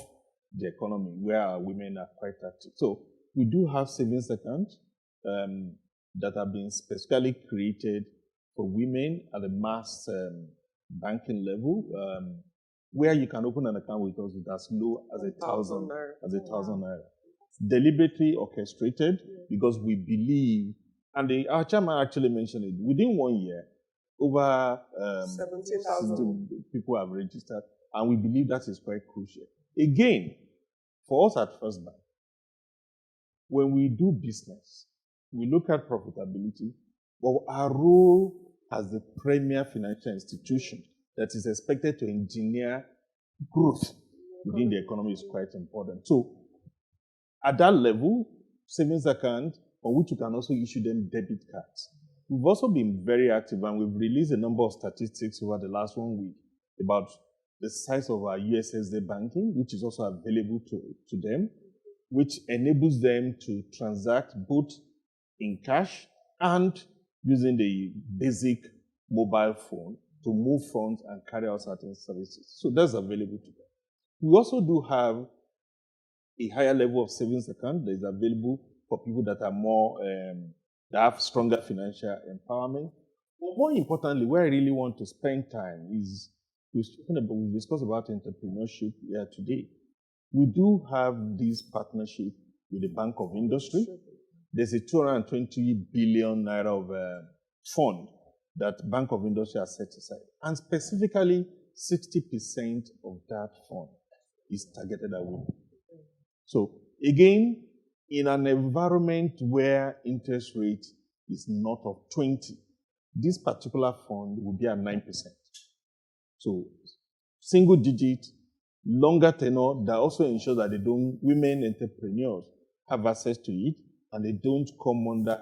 the economy where our women are quite active. So we do have savings accounts that have been specifically created for women at the mass banking level, where you can open an account with us with as low as 1,000 naira. Deliberately orchestrated because we believe, and our chairman actually mentioned it, within 1 year, over 70,000 people have registered, and we believe that is quite crucial. Again, for us at First Bank, when we do business, we look at profitability, but our role as the premier financial institution that is expected to engineer growth within the economy is quite important. So, at that level, savings account, on which you can also issue them debit cards. We've also been very active, and we've released a number of statistics over the last 1 week about the size of our USSD banking, which is also available to them, which enables them to transact both in cash and using the basic mobile phone to move funds and carry out certain services. So that's available to them. We also do have a higher level of savings account that is available for people that are more, that have stronger financial empowerment. But more importantly, where I really want to spend time is, we discussed about entrepreneurship here today. We do have this partnership with the Bank of Industry. There's a 220 billion naira of fund that Bank of Industry has set aside. And specifically, 60% of that fund is targeted at women. So again, in an environment where interest rate is north of 20, this particular fund will be at 9%. So single digit, longer tenure that also ensures that women entrepreneurs have access to it and they don't come under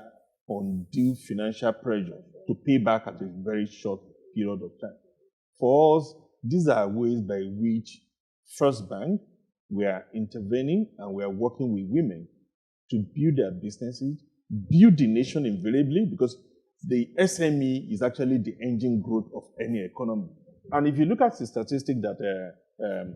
undue financial pressure to pay back at a very short period of time. For us, these are ways by which First Bank, we are intervening and we are working with women to build their businesses, build the nation invariably, because the SME is actually the engine growth of any economy. And if you look at the statistic that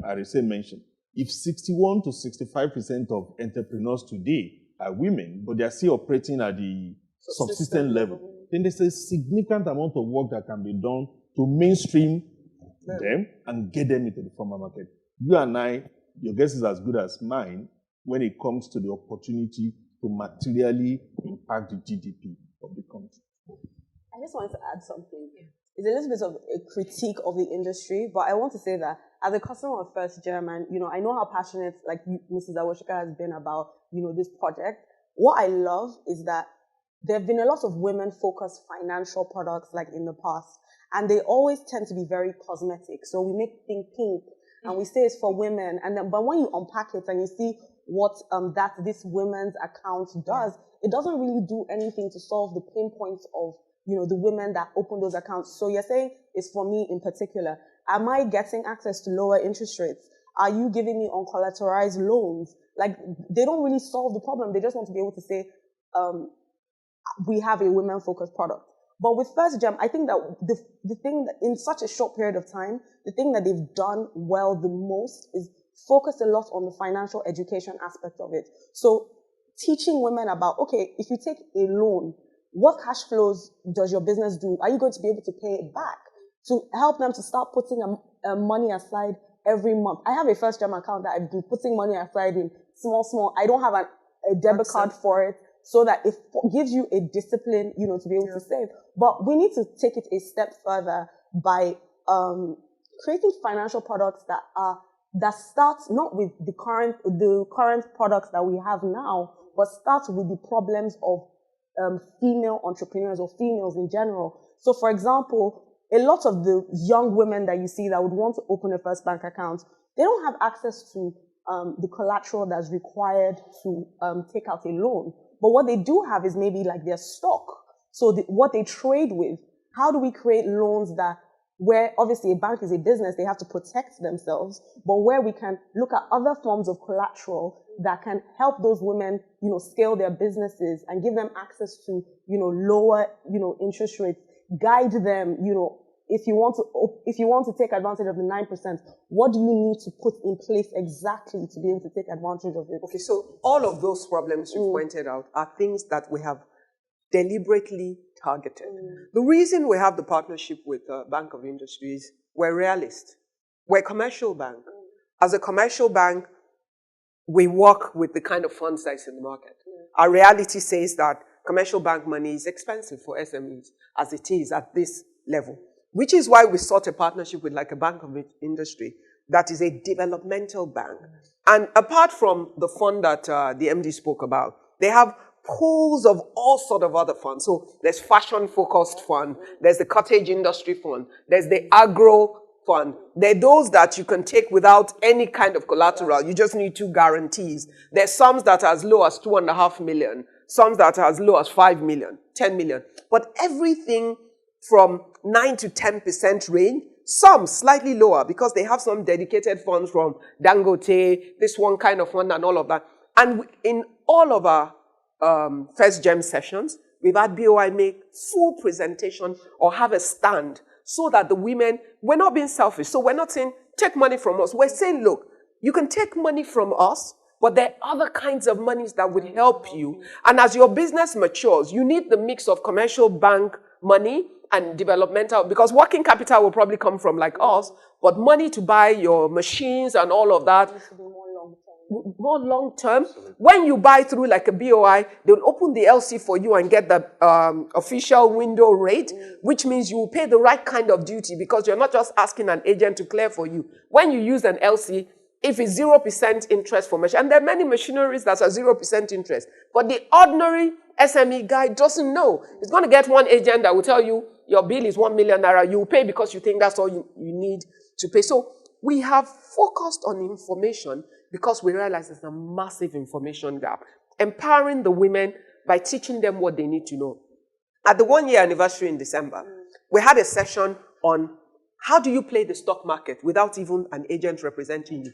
Arise mentioned, if 61 to 65% of entrepreneurs today are women, but they are still operating at the subsistence level, then there's a significant amount of work that can be done to mainstream them and get them into the formal market. You and I, your guess is as good as mine when it comes to the opportunity to materially impact the GDP of the country. I just wanted to add something. It's a little bit of a critique of the industry, but I want to say that as a customer of FirstGem, and I know how passionate Mrs. Awoshika has been about this project. What I love is that there have been a lot of women-focused financial products like in the past, and they always tend to be very cosmetic. So we make things pink, and we say it's for women, but when you unpack it and you see what this women's account does, it doesn't really do anything to solve the pain points of the women that open those accounts. So you're saying it's for me in particular. Am I getting access to lower interest rates? Are you giving me uncollateralized loans? Like, they don't really solve the problem. They just want to be able to say, we have a women-focused product. But with FirstGem, I think that the thing that in such a short period of time, the thing that they've done well the most is focus a lot on the financial education aspect of it. So teaching women about, okay, if you take a loan, what cash flows does your business do? Are you going to be able to pay it back? To help them to start putting money aside every month. I have a FirstGem account that I've been putting money aside in small. I don't have a debit card for it, so that it gives you a discipline, to be able to save. But we need to take it a step further by creating financial products that start not with the current products that we have now, but start with the problems of female entrepreneurs or females in general. So, for example, a lot of the young women that you see that would want to open a first bank account, they don't have access to the collateral that's required to take out a loan. But what they do have is maybe like their stock. So what they trade with, how do we create loans that where obviously a bank is a business, they have to protect themselves, but where we can look at other forms of collateral that can help those women, scale their businesses and give them access to, lower, interest rates, guide them, if you want to take advantage of the 9%, what do you need to put in place exactly to be able to take advantage of it? Okay, so all of those problems you pointed out are things that we have deliberately targeted. The reason we have the partnership with Bank of Industry is we're realist. We're a commercial bank. As a commercial bank, we work with the kind of funds that is in the market. Our reality says that commercial bank money is expensive for SMEs as it is at this level, which is why we sought a partnership with like a Bank of Industry that is a developmental bank. And apart from the fund that the MD spoke about, they have pools of all sort of other funds. So there's fashion-focused fund, there's the cottage industry fund, there's the agro fund. There are those that you can take without any kind of collateral. You just need 2 guarantees. There's some that are as low as 2.5 million, some that are as low as 5 million, 10 million. But everything from 9 to 10% range, some slightly lower because they have some dedicated funds from Dangote, this one kind of fund and all of that. And in all of our FirstGem sessions, we've had BOI make full presentation or have a stand so that the women, we're not being selfish. So we're not saying, take money from us. We're saying, look, you can take money from us, but there are other kinds of monies that would help you. And as your business matures, you need the mix of commercial bank money and developmental, because working capital will probably come from like us, but money to buy your machines and all of that, more long term. When you buy through like a BOI, they'll open the LC for you and get the official window rate, which means you will pay the right kind of duty because you're not just asking an agent to clear for you. When you use an LC, if it's 0% interest for machine, and there are many machineries that are 0% interest, but the ordinary SME guy doesn't know. He's going to get one agent that will tell you your bill is 1 million naira. You pay because you think that's all you need to pay. So we have focused on information because we realize there's a massive information gap. Empowering the women by teaching them what they need to know. At the 1-year anniversary in December, we had a session on how do you play the stock market without even an agent representing you.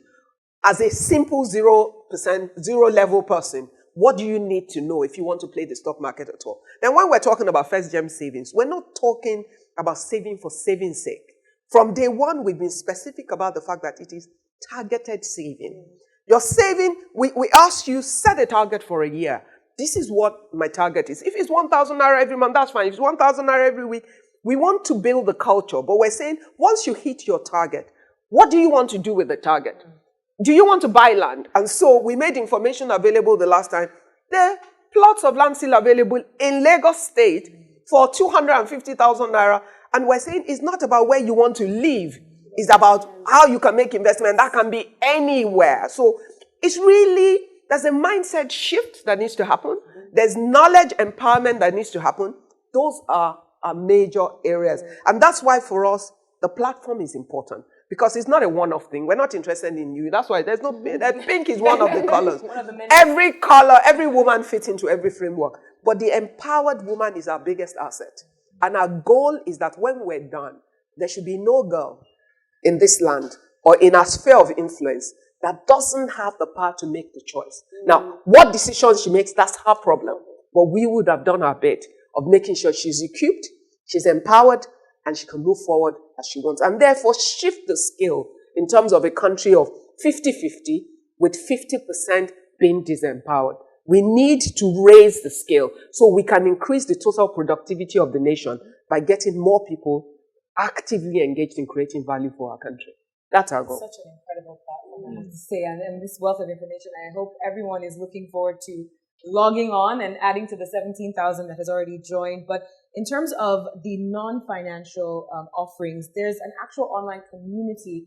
As a simple 0%, zero-level person, what do you need to know if you want to play the stock market at all? Then when we're talking about FirstGem savings, we're not talking about saving for saving's sake. From day one, we've been specific about the fact that it is targeted saving. Your saving, we ask you, set a target for a year. This is what my target is. If it's 1,000 naira every month, that's fine. If it's 1,000 naira every week, we want to build the culture. But we're saying, once you hit your target, what do you want to do with the target? Do you want to buy land? And so we made information available the last time. There are plots of land still available in Lagos State for 250,000 naira. And we're saying it's not about where you want to live. It's about how you can make investment. That can be anywhere. So it's really, there's a mindset shift that needs to happen. There's knowledge empowerment that needs to happen. Those are our major areas. And that's why for us, the platform is important. Because it's not a one-off thing. We're not interested in you. That's why there's no pink is one of the colors. Every color, every woman fits into every framework. But the empowered woman is our biggest asset. And our goal is that when we're done, there should be no girl in this land or in our sphere of influence that doesn't have the power to make the choice. Now, what decisions she makes, that's her problem. But we would have done our bit of making sure she's equipped, she's empowered, and she can move forward as she wants. And therefore, shift the scale in terms of a country of 50-50 with 50% being disempowered. We need to raise the scale so we can increase the total productivity of the nation by getting more people actively engaged in creating value for our country. That's our goal. Such an incredible platform, I have to say, and this wealth of information. I hope everyone is looking forward to logging on and adding to the 17,000 that has already joined. But in terms of the non-financial offerings, there's an actual online community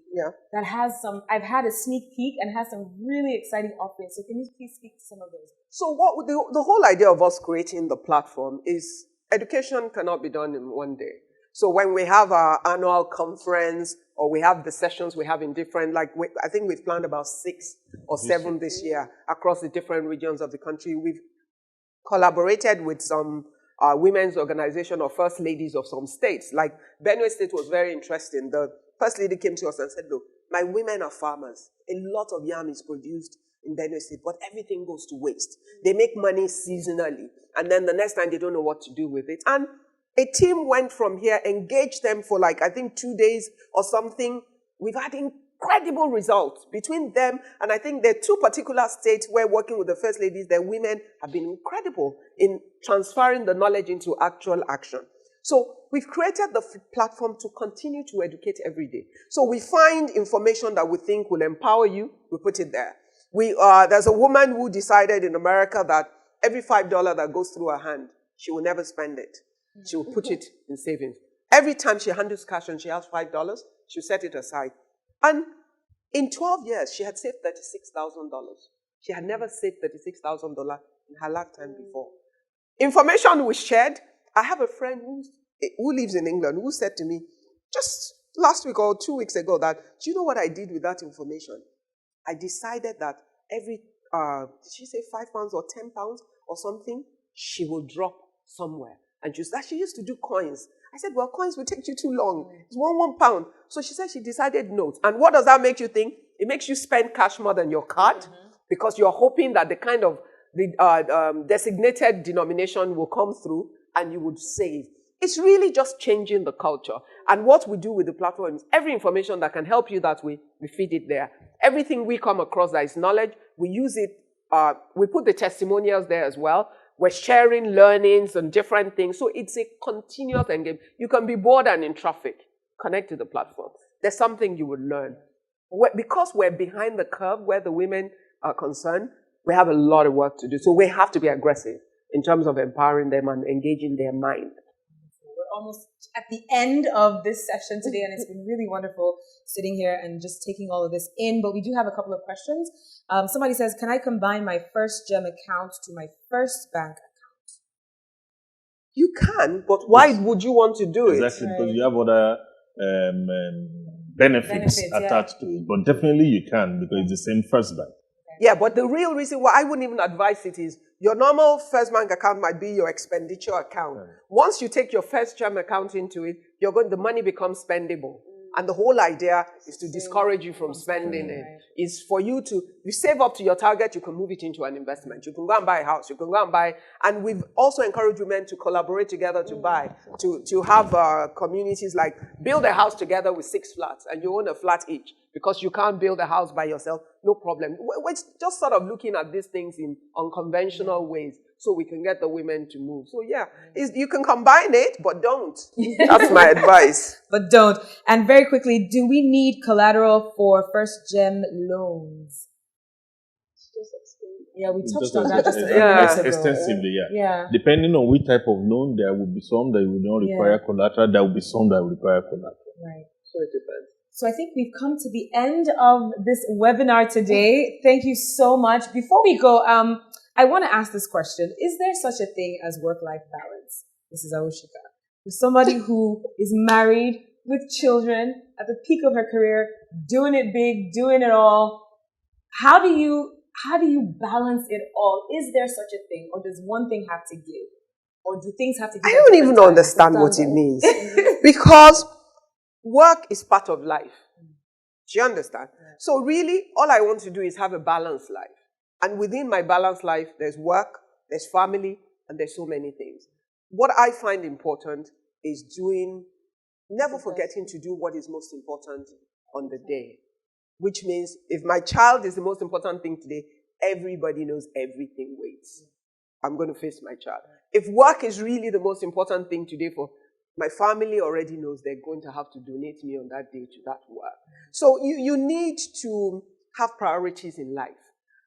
that has some, I've had a sneak peek and has some really exciting offerings. So can you please speak to some of those? So what the whole idea of us creating the platform is education cannot be done in one day. So when we have our annual conference or we have the sessions we have in different, I think we've planned about 6 or 7 this year across the different regions of the country. We've collaborated with some women's organization or first ladies of some states. Like Benue State was very interesting. The first lady came to us and said, look, my women are farmers. A lot of yam is produced in Benue State, but everything goes to waste. They make money seasonally, and then the next time they don't know what to do with it. And a team went from here, engaged them for I think 2 days or something. We've had incredible results between them, and I think there are 2 particular states where working with the first ladies, their women have been incredible in transferring the knowledge into actual action. So we've created the platform to continue to educate every day. So we find information that we think will empower you, we put it there. There's a woman who decided in America that every $5 that goes through her hand, she will never spend it. She will put it in savings. Every time she handles cash and she has $5, she'll set it aside. And in 12 years, she had saved $36,000. She had never saved $36,000 in her lifetime before. Information was shared. I have a friend who lives in England who said to me just last week or 2 weeks ago that, do you know what I did with that information? I decided that every, did she say £5 or £10 or something, she will drop somewhere. And she used to do coins. I said, well, coins will take you too long. It's one pound. So she said she decided notes. And what does that make you think? It makes you spend cash more than your card because you're hoping that the kind of designated denomination will come through and you would save. It's really just changing the culture. And what we do with the platform is every information that can help you that way, we feed it there. Everything we come across that is knowledge, we use it. We put the testimonials there as well. We're sharing learnings and different things. So it's a continuous engagement. You can be bored and in traffic. Connect to the platform. There's something you will learn. Because we're behind the curve where the women are concerned, we have a lot of work to do. So we have to be aggressive in terms of empowering them and engaging their mind. We're almost at the end of this session today, and it's been really wonderful sitting here and just taking all of this in. But we do have a couple of questions. Somebody says, can I combine my FirstGem account to my first bank account? You can, but why would you want to do it? Exactly, because you have other benefits attached to it. But definitely you can, because it's the same first bank. Yeah, but the real reason why I wouldn't even advise it is your normal first bank account might be your expenditure account. Right. Once you take your FirstGem account into it, the money becomes spendable. And the whole idea is to discourage you from spending it. Is for you save up to your target, you can move it into an investment. You can go and buy a house, you can go and buy, and we've also encouraged women to collaborate together to buy, to have communities like build a house together with 6 flats, and you own a flat each. Because you can't build a house by yourself, no problem. We're just sort of looking at these things in unconventional ways so we can get the women to move. So yeah, you can combine it, but don't. That's my advice. But don't. And very quickly, do we need collateral for FirstGem loans? Yeah, we touched on that just a few minutes ago. Extensively, yeah. Depending on which type of loan, there will be some that will not require collateral. There will be some that will require collateral. Right. So it depends. So I think we've come to the end of this webinar today. Thank you so much. Before we go, I want to ask this question. Is there such a thing as work-life balance, Mrs. Aoshika? For somebody who is married with children at the peak of her career, doing it big, doing it all, how do you balance it all? Is there such a thing, or does one thing have to give? Or do things have to give? I don't even understand what it means. Because work is part of life. Do you understand? Yeah. So really, all I want to do is have a balanced life. And within my balanced life, there's work, there's family, and there's so many things. What I find important is never forgetting to do what is most important on the day. Which means if my child is the most important thing today, everybody knows everything waits. I'm going to face my child. If work is really the most important thing today my family already knows they're going to have to donate me on that day to that work. So you need to have priorities in life.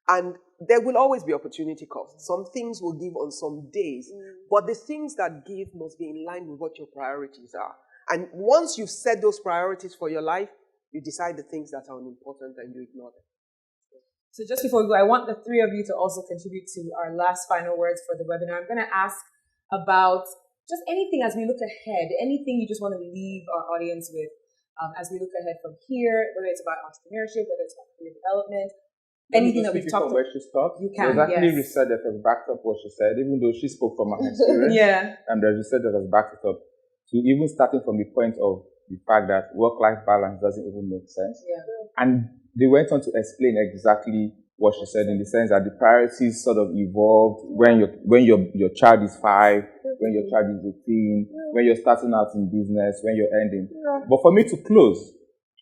And there will always be opportunity cost. Some things will give on some days, but the things that give must be in line with what your priorities are. And once you've set those priorities for your life, you decide the things that are unimportant and you ignore them. So just before we go, I want the three of you to also contribute to our last final words for the webinar. I'm going to ask about just anything as we look ahead, anything you just want to leave our audience with as we look ahead from here, whether it's about entrepreneurship, whether it's about career development, anything that we've talked about. Where she stopped. You can, there's actually research that has backed up what she said, even though she spoke from her experience. And there's research that has backed it up. So even starting from the point of the fact that work-life balance doesn't even make sense. And they went on to explain exactly what she said, in the sense that the priorities sort of evolved when your child is 5, when your child is 18, when you're starting out in business, when you're ending. But for me to close,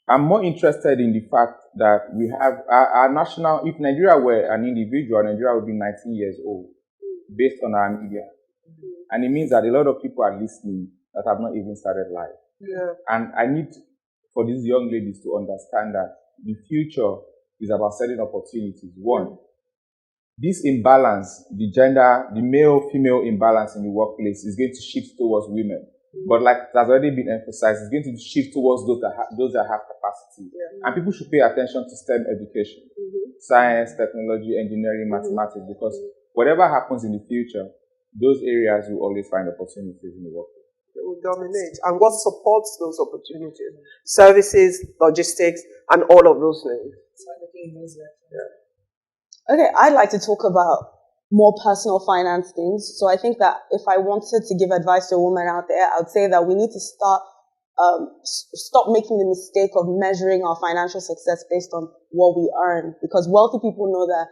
I'm more interested in the fact that we have our national, if Nigeria were an individual, Nigeria would be 19 years old, based on our media. And it means that a lot of people are listening that have not even started life. And I need for these young ladies to understand that the future is about setting opportunities. One, this imbalance, the male-female imbalance in the workplace is going to shift towards women. But like it has already been emphasized, it's going to shift towards those that have capacity. And people should pay attention to STEM education, science, technology, engineering, mathematics, because whatever happens in the future, those areas will always find opportunities in the workplace. They will dominate. And what supports those opportunities? Services, logistics, and all of those things. Okay, I'd like to talk about more personal finance things. So I think that if I wanted to give advice to a woman out there, I would say that we need to stop making the mistake of measuring our financial success based on what we earn. Because wealthy people know that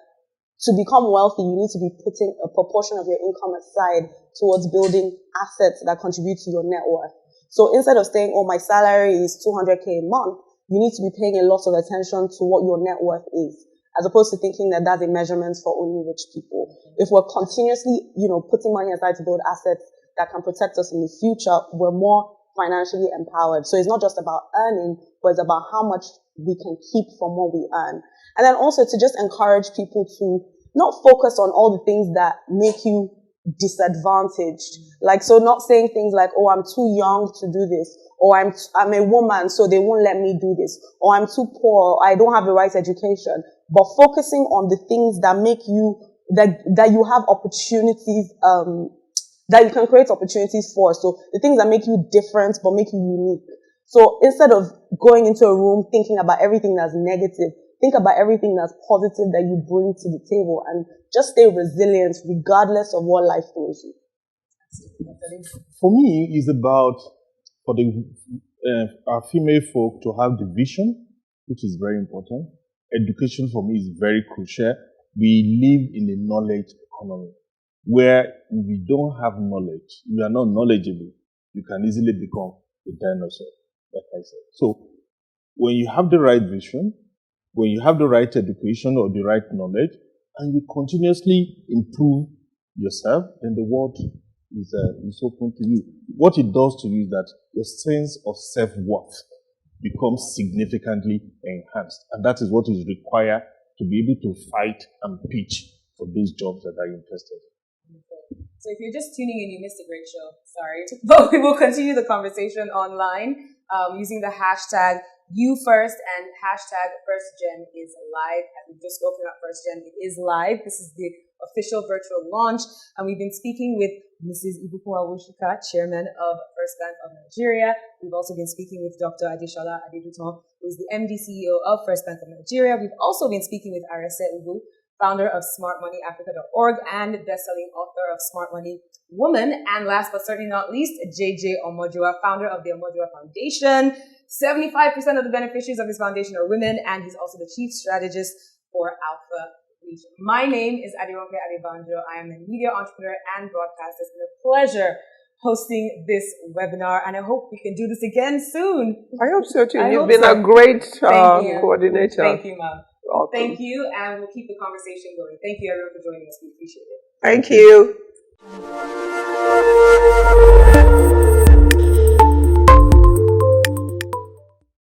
to become wealthy, you need to be putting a proportion of your income aside towards building assets that contribute to your net worth. So instead of saying, oh, my salary is 200K a month, you need to be paying a lot of attention to what your net worth is, as opposed to thinking that that's a measurement for only rich people. If we're continuously, putting money aside to build assets that can protect us in the future, we're more financially empowered. So it's not just about earning, but it's about how much we can keep from what we earn. And then also to just encourage people to not focus on all the things that make you disadvantaged. Like, so not saying things like, oh, I'm too young to do this, or I'm a woman, so they won't let me do this, or I'm too poor, or I don't have the right education, but focusing on the things that make you, that you have opportunities, that you can create opportunities for. So the things that make you different, but make you unique. So instead of going into a room thinking about everything that's negative, think about everything that's positive that you bring to the table, and just stay resilient regardless of what life throws you. For me, it's about for our female folk to have the vision, which is very important. Education for me is very crucial. We live in a knowledge economy where if we don't have knowledge, we are not knowledgeable, you can easily become a dinosaur, like I said. So when you have the right vision, when you have the right education or the right knowledge, and you continuously improve yourself, then the world is open to you. What it does to you is that your sense of self-worth becomes significantly enhanced. And that is what is required to be able to fight and pitch for those jobs that are interested in. So if you're just tuning in, you missed a great show. Sorry. But we will continue the conversation online using the hashtag YouFirst and hashtag FirstGem is live. As we've just spoken about FirstGem, it is live. This is the official virtual launch. And we've been speaking with Mrs. Ibukun Awushika, Chairman of First Bank of Nigeria. We've also been speaking with Dr. Adeshola Adebuton, who is the MD CEO of First Bank of Nigeria. We've also been speaking with Arese Ugu, founder of smartmoneyafrica.org and best-selling author of Smart Money Woman. And last but certainly not least, JJ Omojua, founder of the Omojua Foundation. 75% of the beneficiaries of his foundation are women, and he's also the chief strategist for Alpha Region. My name is Adironke Adebanjo. I am a media entrepreneur and broadcaster. It's been a pleasure hosting this webinar, and I hope we can do this again soon. I hope so too. You've been a great coordinator. Thank you, ma'am. Welcome. Thank you, and we'll keep the conversation going. Thank you, everyone, for joining us. We appreciate it. Thank you.